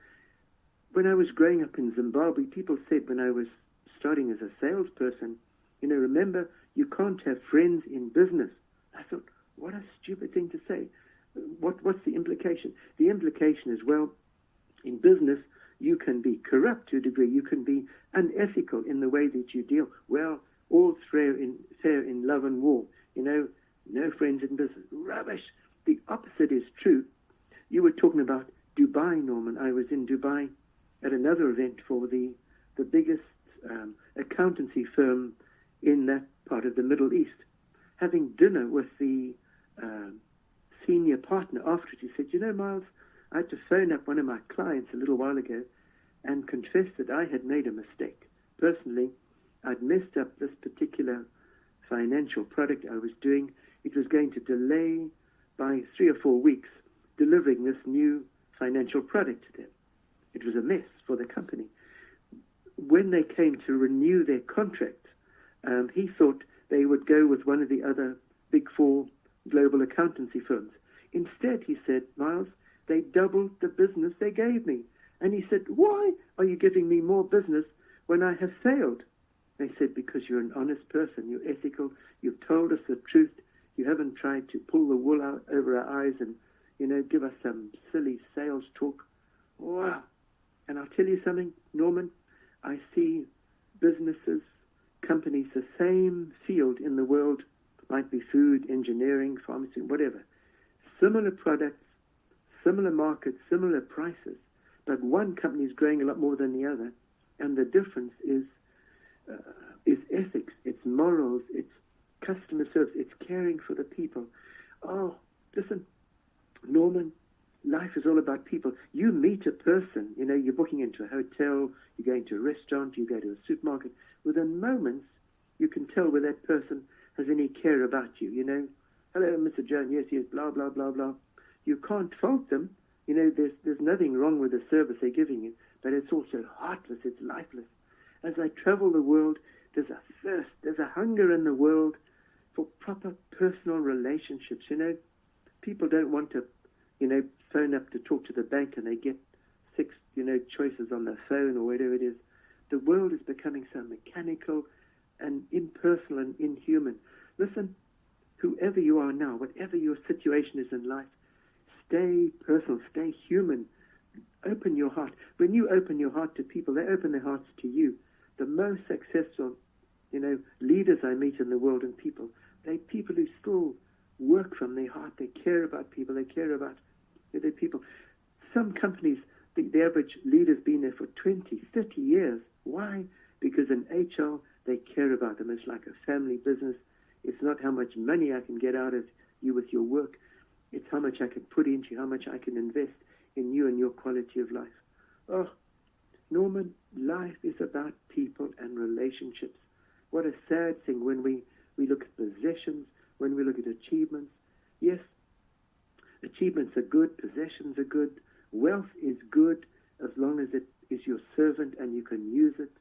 When I was growing up in Zimbabwe, people said when I was starting as a salesperson, remember, you can't have friends in business. I thought, what a stupid thing to say. What's the implication? The implication is, well, in business, you can be corrupt to a degree. You can be unethical in the way that you deal. Well, all fair in love and war. No friends in business. Rubbish. The opposite is true. You were talking about Dubai, Norman. I was in Dubai at another event for the biggest accountancy firm in that part of the Middle East. Having dinner with the senior partner after it, he said, Miles, I had to phone up one of my clients a little while ago and confess that I had made a mistake. Personally, I'd messed up this particular financial product I was doing. It was going to delay by 3 or 4 weeks delivering this new financial product to them. It was a mess for the company. When they came to renew their contract, he thought they would go with one of the other big 4 global accountancy firms. Instead, he said, Miles, they doubled the business they gave me. And he said, why are you giving me more business when I have failed? They said, because you're an honest person, you're ethical, you've told us the truth, you haven't tried to pull the wool out over our eyes and, give us some silly sales talk. Wow. And I'll tell you something, Norman, I see businesses, companies, the same field in the world, might be food, engineering, pharmacy, whatever. Similar products, similar markets, similar prices, but one company is growing a lot more than the other, and the difference is ethics, it's morals, it's customer service, it's caring for the people. Oh, listen, Norman, life is all about people. You meet a person, you're booking into a hotel, you're going to a restaurant, you go to a supermarket. Within moments, you can tell whether that person has any care about you, Hello, Mr. Jones, yes, blah, blah, blah, blah. You can't fault them. There's nothing wrong with the service they're giving you, but it's also heartless, it's lifeless. As I travel the world, there's a thirst, there's a hunger in the world for proper personal relationships, People don't want to, phone up to talk to the bank and they get 6, choices on their phone or whatever it is. The world is becoming so mechanical and impersonal and inhuman. Listen, whoever you are now, whatever your situation is in life, stay personal, stay human. Open your heart. When you open your heart to people, they open their hearts to you. The most successful, leaders I meet in the world and people, they're people who still work from their heart. They care about people. They care about their people. Some companies, the average leader's been there for 20, 30 years. Why? Because in HR, they care about them. It's like a family business. It's not how much money I can get out of you with your work. It's how much I can put into you, how much I can invest in you and your quality of life. Oh, Norman, life is about people and relationships. What a sad thing when we look at possessions, when we look at achievements. Yes, achievements are good, possessions are good, wealth is good as long as it is your servant and you can use it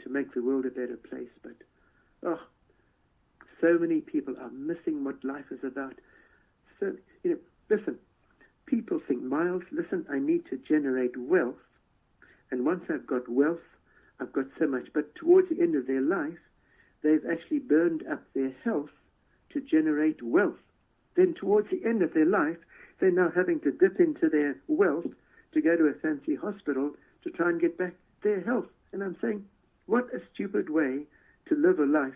to make the world a better place. But, so many people are missing what life is about. So, listen, people think, Miles, listen, I need to generate wealth. And once I've got wealth, I've got so much. But towards the end of their life, they've actually burned up their health to generate wealth. Then towards the end of their life, they're now having to dip into their wealth to go to a fancy hospital to try and get back their health. And I'm saying, what a stupid way to live a life,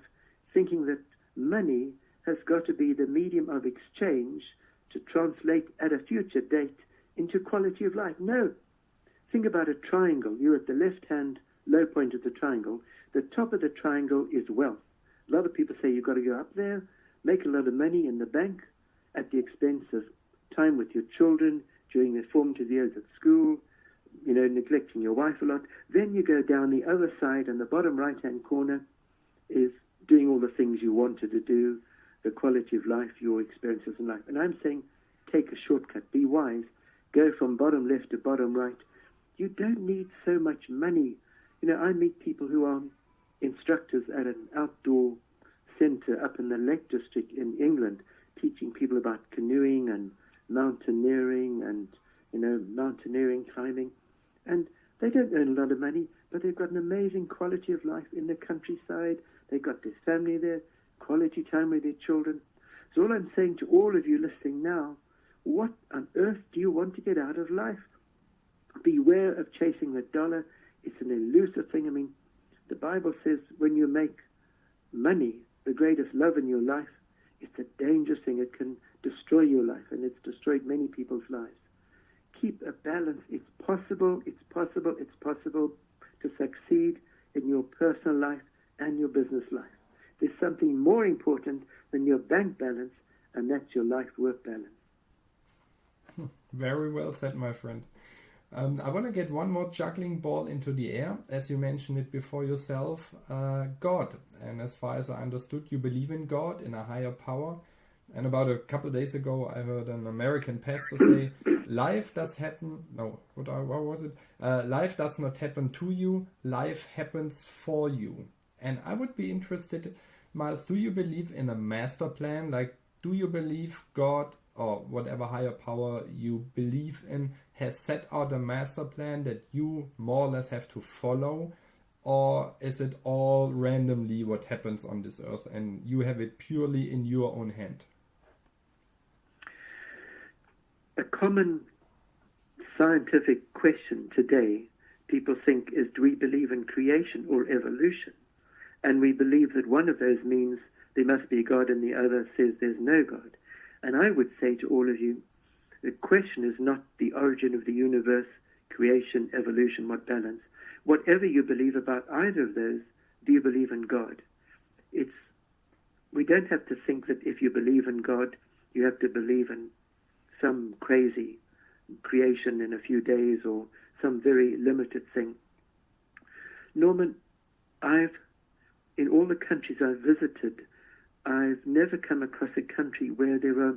thinking that money has got to be the medium of exchange to translate at a future date into quality of life. No. Think about a triangle. You're at the left-hand low point of the triangle. The top of the triangle is wealth. A lot of people say you've got to go up there, make a lot of money in the bank at the expense of time with your children during their formative years at school, neglecting your wife a lot. Then you go down the other side, and the bottom right-hand corner is doing all the things you wanted to do, the quality of life, your experiences in life. And I'm saying, take a shortcut, be wise, go from bottom left to bottom right. You don't need so much money. I meet people who are instructors at an outdoor center up in the Lake District in England, teaching people about canoeing and mountaineering and, mountaineering climbing. And they don't earn a lot of money, but they've got an amazing quality of life in the countryside. They've got their family there, quality time with their children. So all I'm saying to all of you listening now, what on earth do you want to get out of life? Beware of chasing the dollar. It's an elusive thing. I mean, the Bible says when you make money the greatest love in your life, it's a dangerous thing. It can destroy your life, and it's destroyed many people's lives. Keep a balance. It's possible to succeed in your personal life and your business life. There's something more important than your bank balance, and that's your life-work balance. Very well said, my friend. I want to get one more juggling ball into the air. As you mentioned it before yourself, God. And as far as I understood, you believe in God, in a higher power. And about a couple of days ago, I heard an American pastor say, life does happen. No, what was it? Life does not happen to you. Life happens for you. And I would be interested, Miles, do you believe in a master plan? Like, do you believe God or whatever higher power you believe in has set out a master plan that you more or less have to follow? Or is it all randomly what happens on this earth and you have it purely in your own hand? A common scientific question today, people think is, do we believe in creation or evolution? And we believe that one of those means there must be a God and the other says there's no God. And I would say to all of you, the question is not the origin of the universe, creation, evolution, what balance. Whatever you believe about either of those, do you believe in God? We don't have to think that if you believe in God, you have to believe in some crazy creation in a few days or some very limited thing. Norman, in all the countries I've visited, I've never come across a country where there are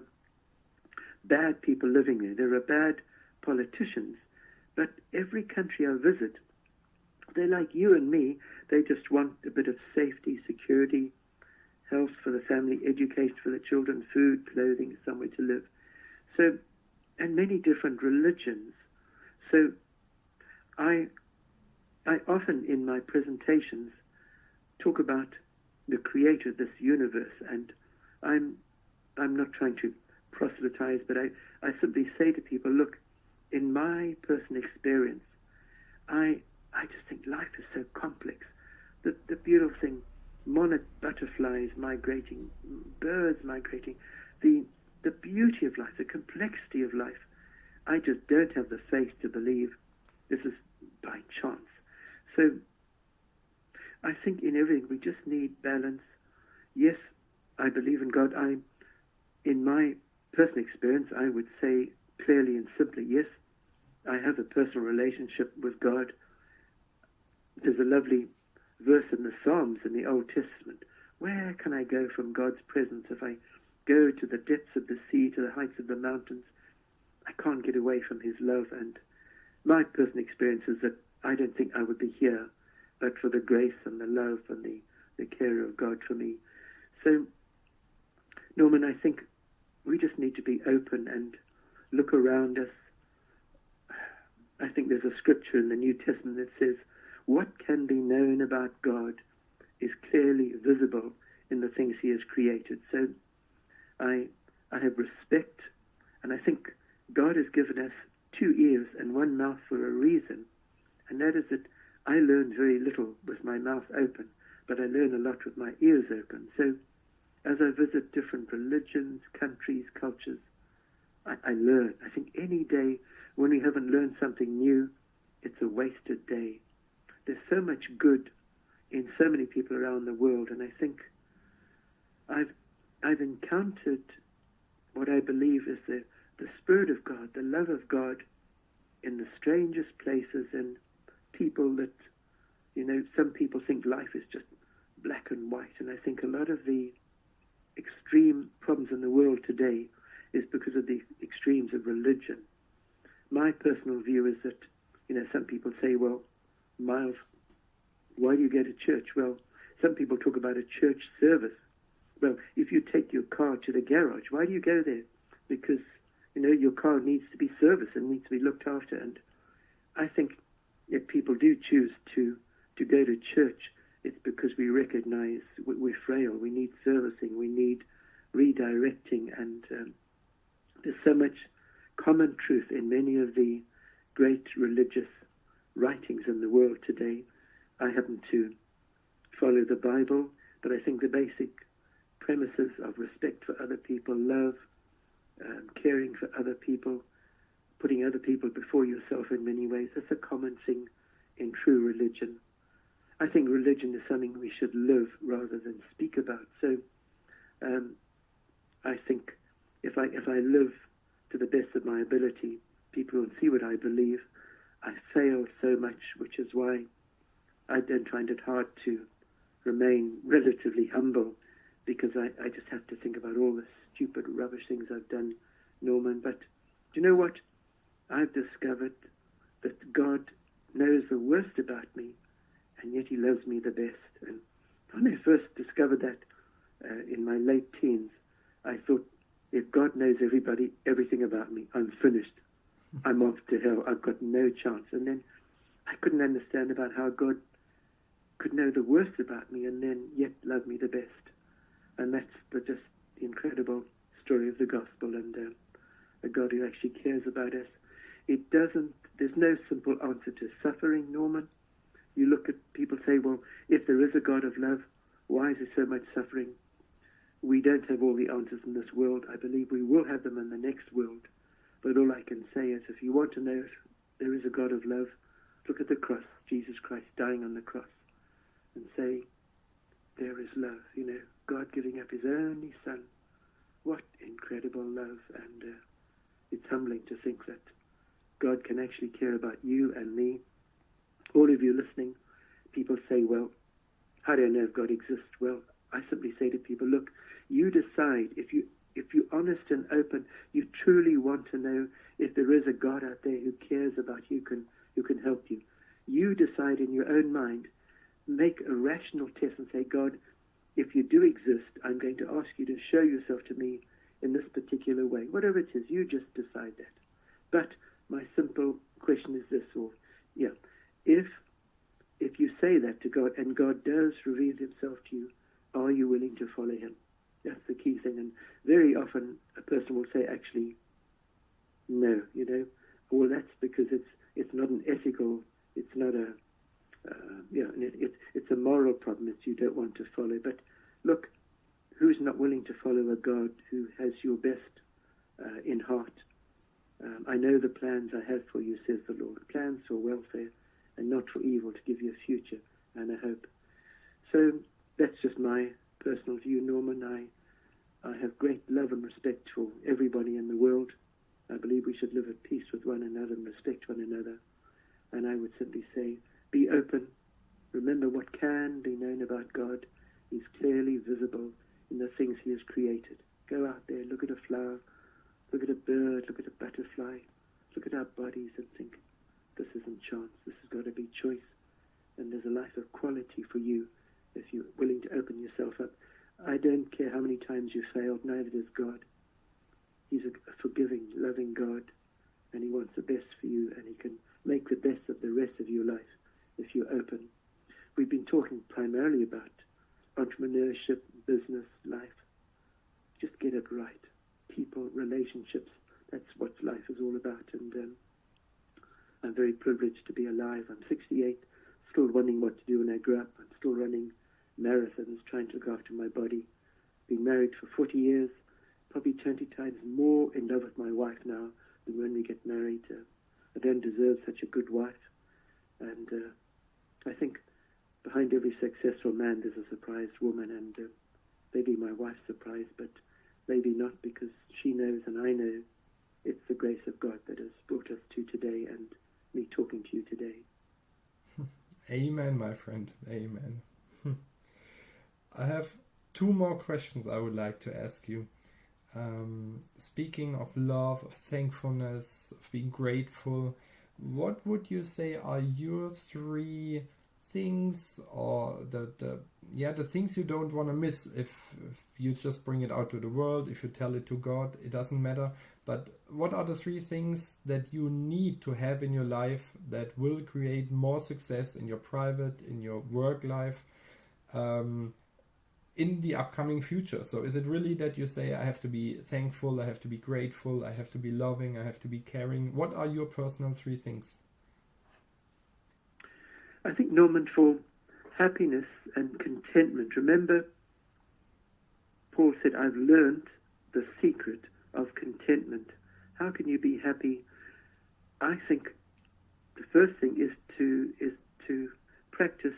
bad people living there. There are bad politicians, but every country I visit, they're like you and me. They just want a bit of safety, security, health for the family, education for the children, food, clothing, somewhere to live. So, and many different religions. So I often in my presentations talk about the creator of this universe, and I'm not trying to proselytize, but I simply say to people, look, in my personal experience, I just think life is so complex. The beautiful thing, monarch butterflies migrating, birds migrating, the beauty of life, the complexity of life. I just don't have the faith to believe this is by chance. So I think in everything we just need balance. Yes, I believe in God. In my personal experience, I would say clearly and simply, yes, I have a personal relationship with God. There's a lovely verse in the Psalms in the Old Testament. Where can I go from God's presence? If I go to the depths of the sea, to the heights of the mountains, I can't get away from his love. And my personal experience is that I don't think I would be here but for the grace and the love and the care of God for me. So, Norman, I think we just need to be open and look around us. I think there's a scripture in the New Testament that says, what can be known about God is clearly visible in the things he has created. So I have respect, and I think God has given us 2 ears and 1 mouth for a reason, and that is that I learn very little with my mouth open, but I learn a lot with my ears open. So as I visit different religions, countries, cultures, I learn. I think any day when we haven't learned something new, it's a wasted day. There's so much good in so many people around the world, and I think I've encountered what I believe is the Spirit of God, the love of God in the strangest places, and people that, some people think life is just black and white, and I think a lot of the extreme problems in the world today is because of the extremes of religion. My personal view is that, some people say, well, Miles, why do you go to church? Well, some people talk about a church service. Well, if you take your car to the garage, why do you go there? Because, your car needs to be serviced and needs to be looked after. And I think if people do choose to go to church, it's because we recognize we're frail. We need servicing. We need redirecting. And there's so much common truth in many of the great religious writings in the world today. I happen to follow the Bible, but I think the basic premises of respect for other people, love, caring for other people, putting other people before yourself in many ways, that's a common thing in true religion. I think religion is something we should live rather than speak about. So I think if I live to the best of my ability, people will see what I believe. I fail so much, which is why I don't find it hard to remain relatively humble, because I just have to think about all the stupid, rubbish things I've done, Norman. But do you know what? I've discovered that God knows the worst about me, and yet he loves me the best. And when I first discovered that in my late teens, I thought, if God knows everything about me, I'm finished. I'm off to hell. I've got no chance. And then I couldn't understand about how God could know the worst about me and then yet love me the best. And that's just the incredible story of the gospel, and a God who actually cares about us. It doesn't, there's no simple answer to suffering, Norman. You look at people say, well, if there is a God of love, why is there so much suffering? We don't have all the answers in this world. I believe we will have them in the next world. But all I can say is, if you want to know if there is a God of love, look at the cross, Jesus Christ dying on the cross, and say, there is love, God giving up his only son. What incredible love. And it's humbling to think that God can actually care about you and me. All of you listening, people say, well, how do I know if God exists? Well, I simply say to people, look, you decide. If you're honest and open, you truly want to know if there is a God out there who cares about you, who can help you. You decide in your own mind, make a rational test and say, God, if you do exist, I'm going to ask you to show yourself to me in this particular way. Whatever it is, you just decide that. But my simple question is this, if you say that to God and God does reveal himself to you, are you willing to follow him? That's the key thing. And very often a person will say, actually, no, well, that's because it's not an ethical, it's not a, it's a moral problem that you don't want to follow. But look, who's not willing to follow a God who has your best in heart? I know the plans I have for you, says the Lord, plans for welfare and not for evil, to give you a future and a hope. So that's just my personal view, Norman. I have great love and respect for everybody in the world. I believe we should live at peace with one another and respect one another. And I would simply say, be open. Remember what can be known about God. He's clearly visible in the things he has created. Go out there, look at a flower, look at a bird, look at a butterfly, look at our bodies and think, this isn't chance, this has got to be choice. And there's a life of quality for you if you're willing to open yourself up. I don't care how many times you failed, neither does God. He's a forgiving, loving God, and he wants the best for you, and he can make the best of the rest of your life if you're open. We've been talking primarily about entrepreneurship, business, life. Just get it right. People, relationships, that's what life is all about. And I'm very privileged to be alive. I'm 68, still wondering what to do when I grow up. I'm still running marathons, trying to look after my body. Been married for 40 years, probably 20 times more in love with my wife now than when we get married. I don't deserve such a good wife. And I think behind every successful man there's a surprised woman, and maybe my wife's surprised, but maybe not, because she knows and I know it's the grace of God that has brought us to today and me talking to you today. Amen, my friend. Amen. I have two more questions I would like to ask you. Speaking of love, of thankfulness, of being grateful, what would you say are your three things, or the things you don't want to miss if you just bring it out to the world, if you tell it to God, it doesn't matter. But what are the three things that you need to have in your life that will create more success in your private, in your work life, in the upcoming future? So is it really that you say, I have to be thankful, I have to be grateful, I have to be loving, I have to be caring? What are your personal three things? I think, Norman, for happiness and contentment, remember, Paul said, I've learned the secret of contentment. How can you be happy? I think the first thing is to practice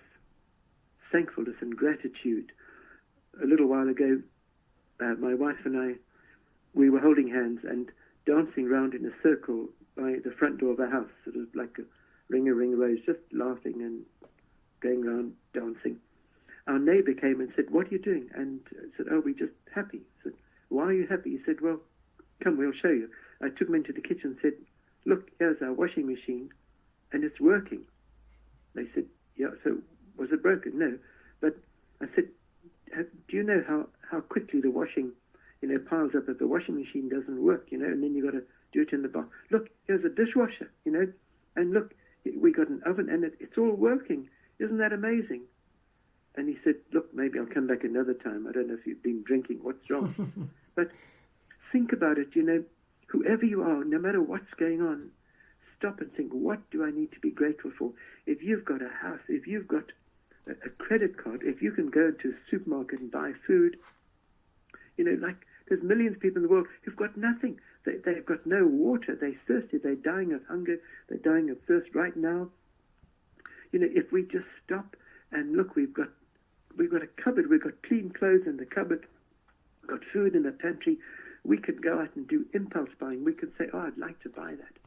thankfulness and gratitude. A little while ago, my wife and I, we were holding hands and dancing round in a circle by the front door of our house, sort of like a ring-a-ring rose, just laughing and going around dancing. Our neighbor came and said, what are you doing? And I said, oh, we're just happy. I said, why are you happy? He said, well, come, we'll show you. I took him into the kitchen and said, look, here's our washing machine, and it's working. They said, yeah, so was it broken? No. But I said, do you know how quickly the washing, piles up if the washing machine doesn't work, and then you got to do it in the bath. Look, here's a dishwasher, and look, we got an oven, and it's all working. Isn't that amazing? And he said, look, maybe I'll come back another time. I don't know if you've been drinking. What's wrong? But think about it, whoever you are, no matter what's going on, stop and think, what do I need to be grateful for? If you've got a house, if you've got a credit card, if you can go to a supermarket and buy food, like there's millions of people in the world who've got nothing. They've got no water. They're thirsty. They're dying of hunger. They're dying of thirst right now. If we just stop and look, we've got a cupboard. We've got clean clothes in the cupboard. We've got food in the pantry. We could go out and do impulse buying. We could say, oh, I'd like to buy that.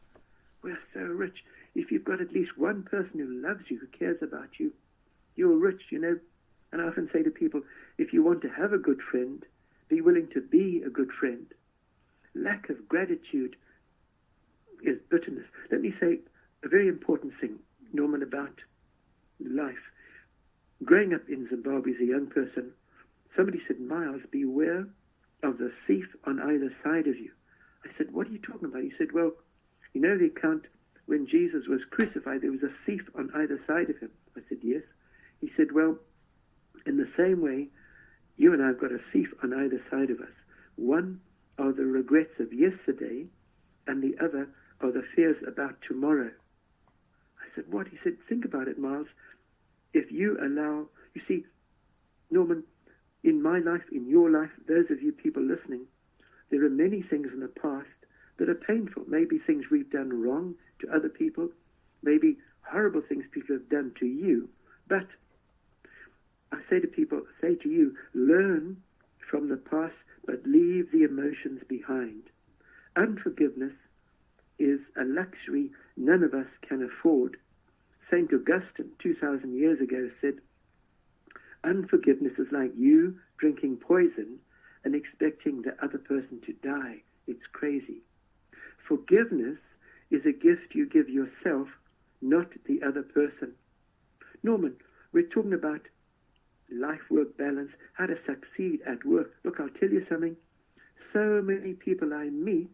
We're so rich. If you've got at least one person who loves you, who cares about you, you're rich, And I often say to people, if you want to have a good friend, be willing to be a good friend. Lack of gratitude is bitterness. Let me say a very important thing, Norman, about life. Growing up in Zimbabwe as a young person, somebody said, Miles, beware of the thief on either side of you. I said, what are you talking about? He said, well, the account when Jesus was crucified, there was a thief on either side of him. I said, yes. He said, well, in the same way, you and I have got a thief on either side of us. One are the regrets of yesterday, and the other are the fears about tomorrow. I said, what? He said, think about it, Miles. If you allow, you see, Norman, in my life, in your life, those of you people listening, there are many things in the past that are painful. Maybe things we've done wrong to other people, maybe horrible things people have done to you. But I say to people, say to you, learn from the past, but leave the emotions behind. Unforgiveness is a luxury none of us can afford. St. Augustine, 2,000 years ago, said, unforgiveness is like you drinking poison and expecting the other person to die. It's crazy. Forgiveness is a gift you give yourself, not the other person. Norman, we're talking about life-work balance, how to succeed at work. Look, I'll tell you something. So many people I meet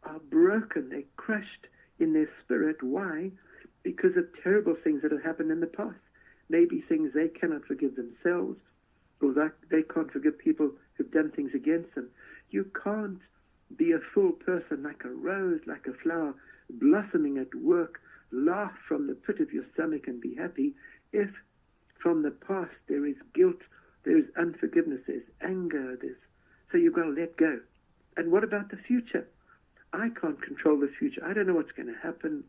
are broken. They're crushed in their spirit. Why? Because of terrible things that have happened in the past. Maybe things they cannot forgive themselves, or that they can't forgive people who've done things against them. You can't be a full person like a rose, like a flower, blossoming at work, laugh from the pit of your stomach and be happy if from the past there is guilt, there is unforgiveness, there's anger, so you've got to let go. And what about the future? I can't control the future. I don't know what's going to happen.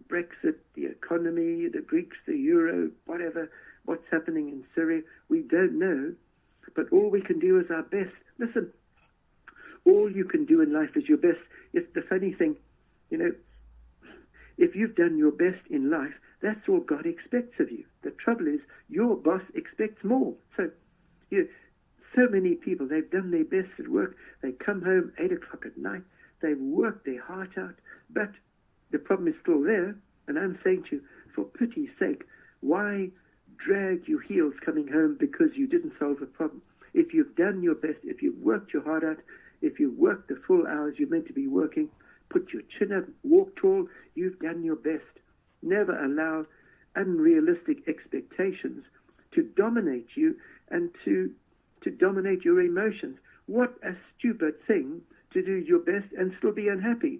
Brexit, the economy, the Greeks, the euro, whatever, what's happening in Syria, we don't know. But all we can do is our best. Listen, all you can do in life is your best. It's the funny thing, if you've done your best in life, that's all God expects of you. The trouble is, your boss expects more. So many people, they've done their best at work. They come home 8 o'clock at night. They've worked their heart out. But the problem is still there. And I'm saying to you, for pity's sake, why drag your heels coming home because you didn't solve the problem? If you've done your best, if you've worked your heart out, if you've worked the full hours you're meant to be working, put your chin up, walk tall, you've done your best. Never allow unrealistic expectations to dominate you and to dominate your emotions. What a stupid thing to do your best and still be unhappy.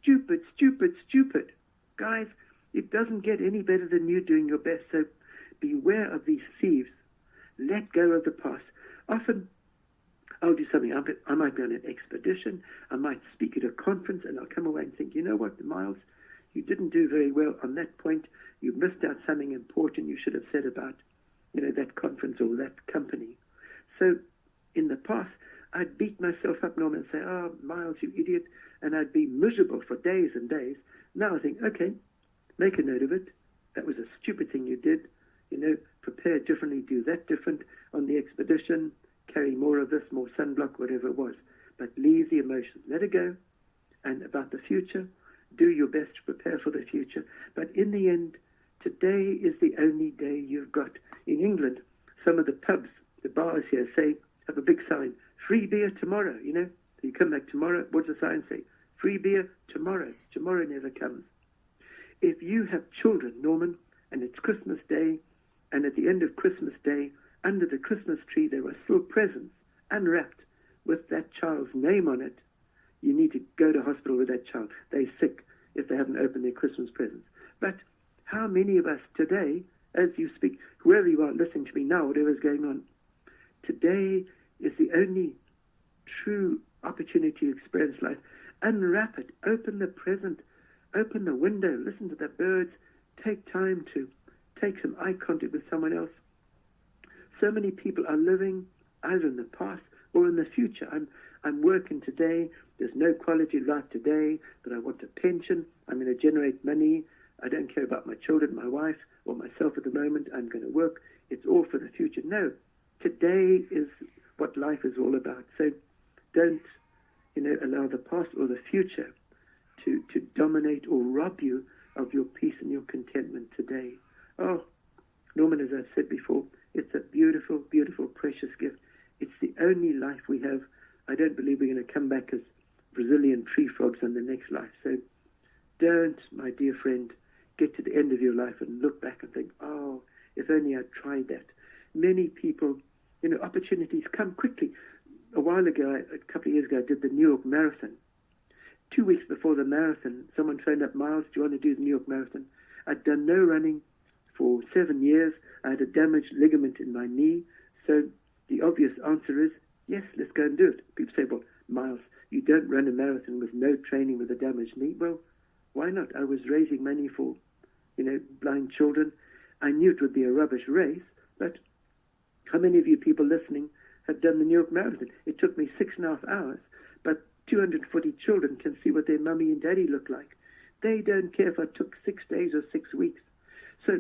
Stupid, stupid, stupid. Guys, it doesn't get any better than you doing your best, so beware of these thieves. Let go of the past. Often, I'll do something. I might be on an expedition. I might speak at a conference, and I'll come away and think, you know what, Miles? You didn't do very well on that point. You missed out something important you should have said about, that conference or that company. So in the past, I'd beat myself up, Norman, and say, oh, Miles, you idiot. And I'd be miserable for days and days. Now I think, okay, make a note of it. That was a stupid thing you did. Prepare differently, do that different on the expedition, carry more of this, more sunblock, whatever it was. But leave the emotions. Let it go. And about the future, do your best to prepare for the future. But in the end, today is the only day you've got. In England, some of the pubs, the bars here have a big sign, free beer tomorrow, You come back tomorrow, what's the sign say? Free beer tomorrow. Tomorrow never comes. If you have children, Norman, and it's Christmas Day, and at the end of Christmas Day, under the Christmas tree, there are still presents unwrapped with that child's name on it, you need to go to hospital with that child. They're sick. if they haven't opened their Christmas presents. But how many of us today, as you speak, whoever you are listening to me now, whatever's going on, today is the only true opportunity to experience life. Unwrap it, open the present, open the window, listen to the birds, take time to take some eye contact with someone else. So many people are living either in the past or in the future. I'm working today, there's no quality of life today, but I want a pension, I'm going to generate money, I don't care about my children, my wife, or myself at the moment, I'm going to work, it's all for the future. No, today is what life is all about. So don't, allow the past or the future to dominate or rob you of your peace and your contentment today. Oh, Norman, as I've said before, it's a beautiful, beautiful, precious gift. It's the only life we have. I don't believe we're going to come back as Brazilian tree frogs in the next life. So don't, my dear friend, get to the end of your life and look back and think, oh, if only I'd tried that. Many people, opportunities come quickly. A while ago, a couple of years ago, I did the New York Marathon. 2 weeks before the marathon, someone phoned up, Miles, do you want to do the New York Marathon? I'd done no running for 7 years. I had a damaged ligament in my knee. So the obvious answer is, yes, let's go and do it. People say, well, Miles, you don't run a marathon with no training with a damaged knee. Well, why not? I was raising money for, blind children. I knew it would be a rubbish race, but how many of you people listening have done the New York Marathon? It took me 6.5 hours, but 240 children can see what their mummy and daddy look like. They don't care if I took 6 days or 6 weeks. So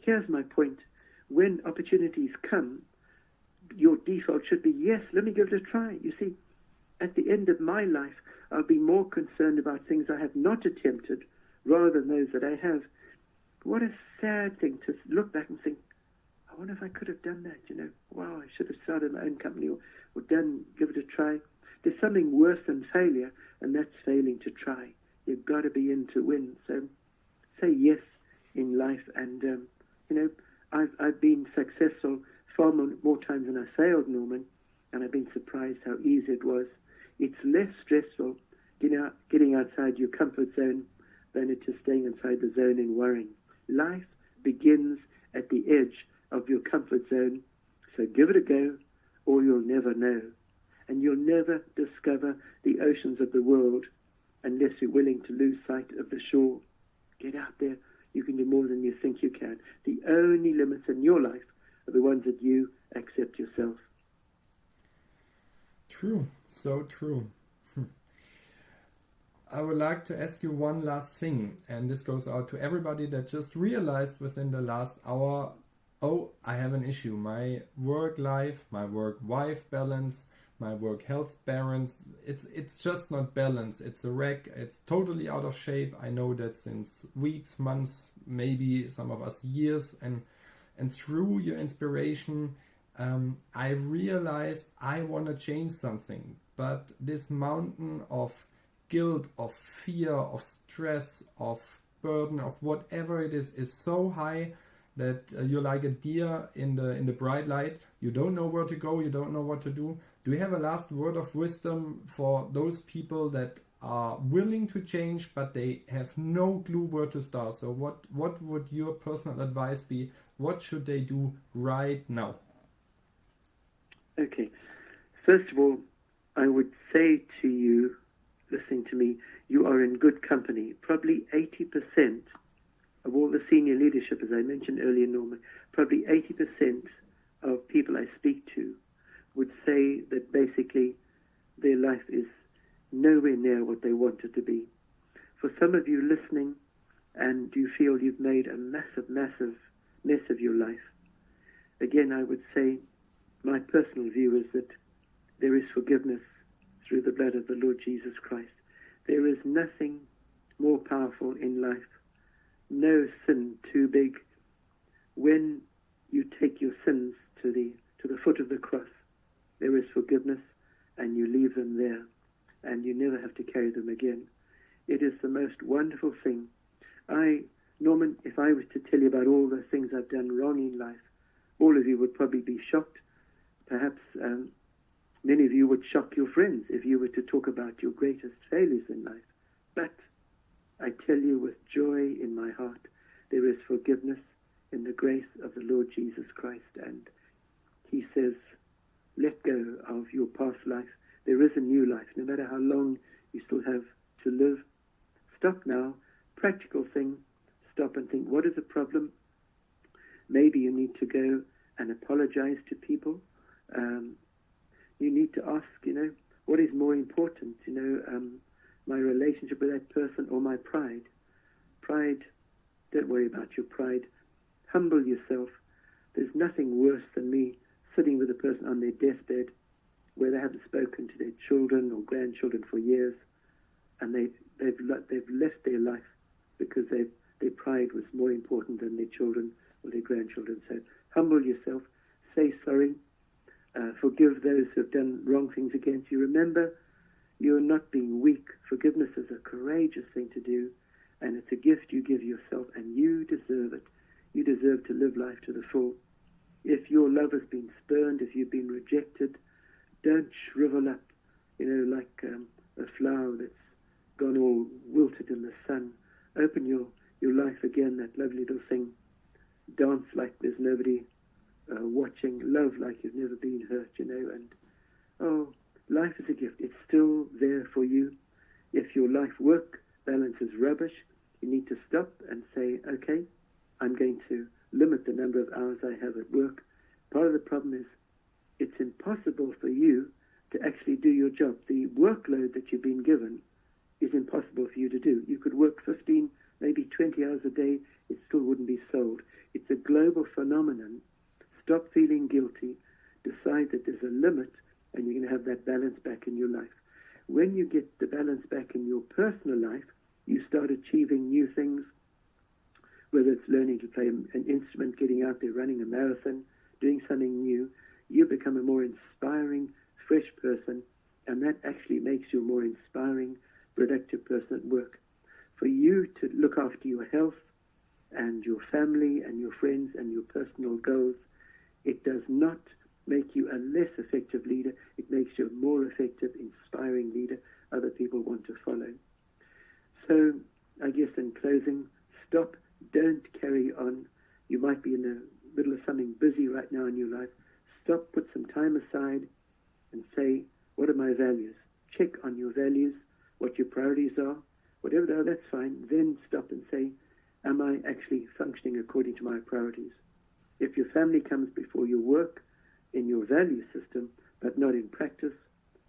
here's my point. When opportunities come, your default should be, yes, let me give it a try. You see, at the end of my life, I'll be more concerned about things I have not attempted rather than those that I have. What a sad thing to look back and think, I wonder if I could have done that, Wow, I should have started my own company or give it a try. There's something worse than failure, and that's failing to try. You've got to be in to win. So say yes in life. And, I've been successful far more times than I failed, Norman, and I've been surprised how easy it was. It's less stressful getting outside your comfort zone than it is staying inside the zone and worrying. Life begins at the edge of your comfort zone, so give it a go or you'll never know. And you'll never discover the oceans of the world unless you're willing to lose sight of the shore. Get out there. You can do more than you think you can. The only limits in your life are the ones that you accept yourself. True, so true. I would like to ask you one last thing, and this goes out to everybody that just realized within the last hour, oh, I have an issue. My work life, my work-wife balance, my work-health balance, it's just not balanced. It's a wreck. It's totally out of shape. I know that since weeks, months, maybe some of us years, and through your inspiration, I realized I want to change something. But this mountain of guilt, of fear, of stress, of burden, of whatever it is so high that you're like a deer in the bright light. You don't know where to go. You don't know what to do. Do you have a last word of wisdom for those people that are willing to change, but they have no clue where to start? So what would your personal advice be? What should they do right now? Okay. First of all, I would say to you, listening to me, you are in good company. Probably 80% of all the senior leadership, as I mentioned earlier, Norman, probably 80% of people I speak to would say that basically their life is nowhere near what they want it to be. For some of you listening, and you feel you've made a massive, massive mess of your life, again, I would say my personal view is that there is forgiveness through the blood of the Lord Jesus Christ. There is nothing more powerful in life, no sin too big. When you take your sins to the foot of the cross, there is forgiveness, and you leave them there, and you never have to carry them again. It is the most wonderful thing. Norman, if I was to tell you about all the things I've done wrong in life, all of you would probably be shocked. Perhaps many of you would shock your friends if you were to talk about your greatest failures in life. But I tell you with joy in my heart, there is forgiveness in the grace of the Lord Jesus Christ. And he says, let go of your past life. There is a new life. No matter how long you still have to live, stop now. Practical thing. Stop and think, what is the problem? Maybe you need to go and apologize to people. You need to ask, what is more important? My relationship with that person or my pride? Pride, don't worry about your pride. Humble yourself. There's nothing worse than me sitting with a person on their deathbed where they haven't spoken to their children or grandchildren for years, and they've left their life because their pride was more important than their children or their grandchildren. So humble yourself, say sorry, forgive those who have done wrong things against you. Remember, you're not being weak. Forgiveness is a courageous thing to do, and it's a gift you give yourself, and you deserve it. You deserve to live life to the full. If your love has been spurned, if you've been rejected, don't shrivel up, like a flower that's gone all wilted in the sun. Open your life again, that lovely little thing. Dance like there's nobody watching. Love like you've never been hurt, and life is a gift. It's still there for you. If your life work balance is rubbish, you need to stop and say, okay, I'm going to limit the number of hours I have at work. Part of the problem is it's impossible for you to actually do your job. The workload that you've been given is impossible for you to do. You could work 15, maybe 20 hours a day. It still wouldn't be sold. It's a global phenomenon. Stop feeling guilty. Decide that there's a limit, and you're going to have that balance back in your life. When you get the balance back in your personal life, you start achieving new things, whether it's learning to play an instrument, getting out there, running a marathon, doing something new. You become a more inspiring, fresh person, and that actually makes you a more inspiring, productive person at work. For you to look after your health and your family and your friends and your personal goals, it does not make you a less effective leader. It makes you a more effective, inspiring leader other people want to follow. So I guess in closing, stop. Don't carry on. You might be in the middle of something busy right now in your life. Stop, put some time aside and say, what are my values? Check on your values, what your priorities are. Whatever they are, that's fine. Then stop and say, am I actually functioning according to my priorities? If your family comes before your work in your value system, but not in practice,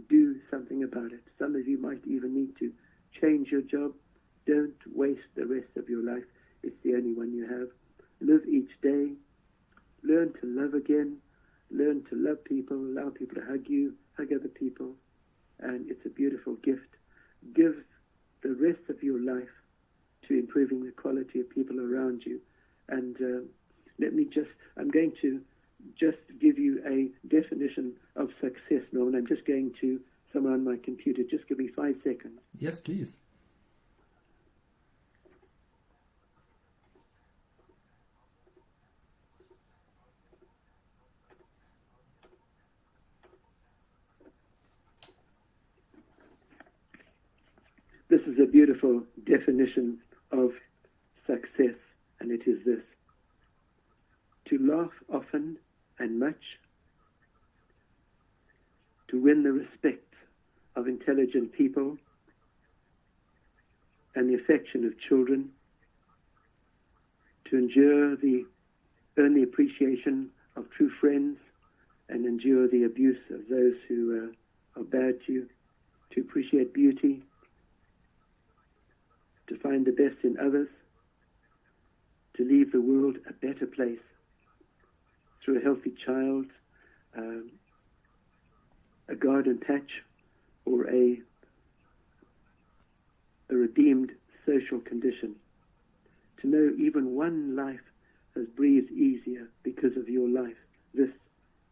do something about it. Some of you might even need to change your job. Don't waste the rest of your life. It's the only one you have. Live each day. Learn to love again. Learn to love people. Allow people to hug you. Hug other people. And it's a beautiful gift. Give the rest of your life to improving the quality of people around you. And I'm going to just give you a definition of success, Norman. I'm just going to somewhere on my computer. Just give me 5 seconds. Yes, please. This is a beautiful definition of success, and it is this: to laugh often and much, to win the respect of intelligent people and the affection of children, to earn the appreciation of true friends and endure the abuse of those who are bad to you, to appreciate beauty, to find the best in others, to leave the world a better place through a healthy child, a garden patch, or a redeemed social condition. To know even one life has breathed easier because of your life. This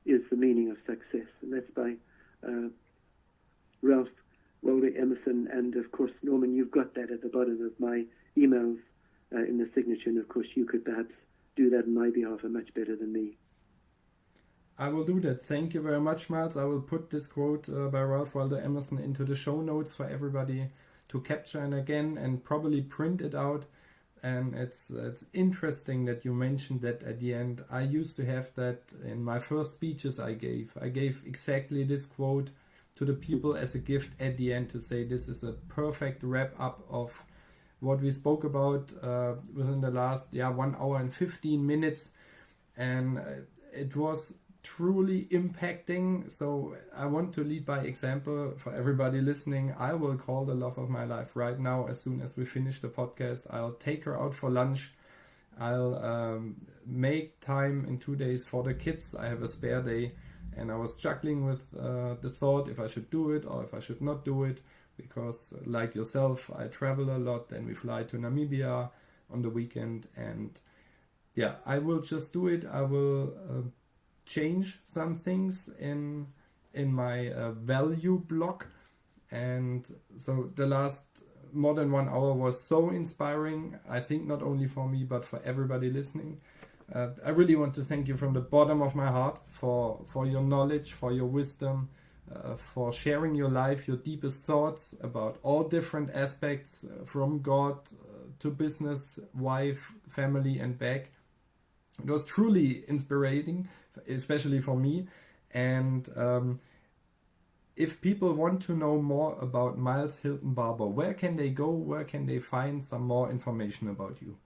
is the meaning of success. And that's by Ralph Waldo Emerson. And of course, Norman, you've got that at the bottom of my emails in the signature. And of course, you could perhaps do that on my behalf much better than me. I will do that. Thank you very much, Miles. I will put this quote by Ralph Waldo Emerson into the show notes for everybody to capture it again and probably print it out. And it's interesting that you mentioned that at the end. I used to have that in my first speeches I gave. I gave exactly this quote to the people as a gift at the end to say this is a perfect wrap up of what we spoke about within the last 1 hour and 15 minutes. And it was truly impacting. So I want to lead by example for everybody listening. I will call the love of my life right now. As soon as we finish the podcast, I'll take her out for lunch. I'll make time in 2 days for the kids. I have a spare day, and I was juggling with the thought if I should do it or if I should not do it, because like yourself, I travel a lot and we fly to Namibia on the weekend, and I will just do it. I will change some things in my value block. And so the last more than 1 hour was so inspiring, I think not only for me but for everybody listening. I really want to thank you from the bottom of my heart for your knowledge, for your wisdom, for sharing your life, your deepest thoughts about all different aspects, from God to business, wife, family and back. It was truly inspiring, especially for me. And if people want to know more about Miles Hilton Barber, where can they go? Where can they find some more information about you?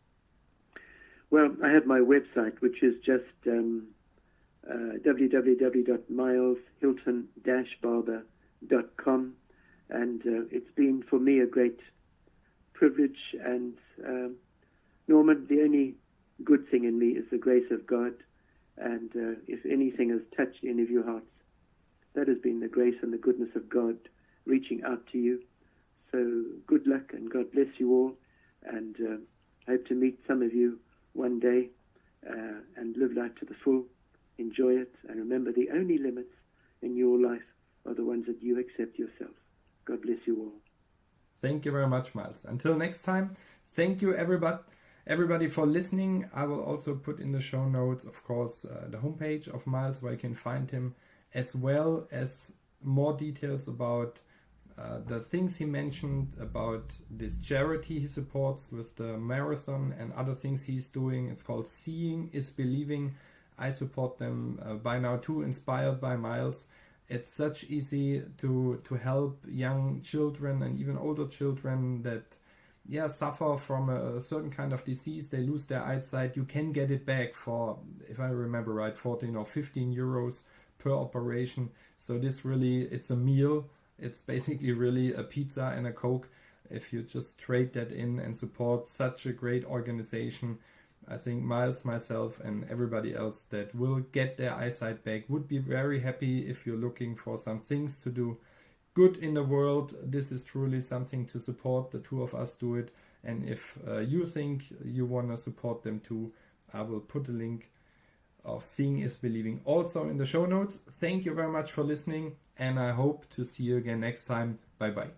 Well, I have my website, which is just www.mileshilton-barber.com. And it's been for me a great privilege. And Norman, the only good thing in me is the grace of God. And if anything has touched any of your hearts, that has been the grace and the goodness of God reaching out to you. So good luck and God bless you all. And I hope to meet some of you one day and live life to the full. Enjoy it. And remember, the only limits in your life are the ones that you accept yourself. God bless you all. Thank you very much, Miles. Until next time, thank you everybody for listening. I will also put in the show notes, of course, the homepage of Miles, where you can find him, as well as more details about the things he mentioned about this charity he supports with the marathon and other things he's doing. It's called Seeing is Believing. I support them by now too, inspired by Miles. It's such easy to help young children and even older children that suffer from a certain kind of disease. They lose their eyesight. You can get it back for, if I remember right, 14 or 15 euros per operation. So this really, it's a meal. It's basically really a pizza and a Coke if you just trade that in and support such a great organization. I think Miles, myself and everybody else that will get their eyesight back would be very happy. If you're looking for some things to do good in the world, this is truly something to support. The two of us do it. And if you think you want to support them too, I will put a link of Seeing is Believing also in the show notes. Thank you very much for listening, and I hope to see you again next time. Bye bye.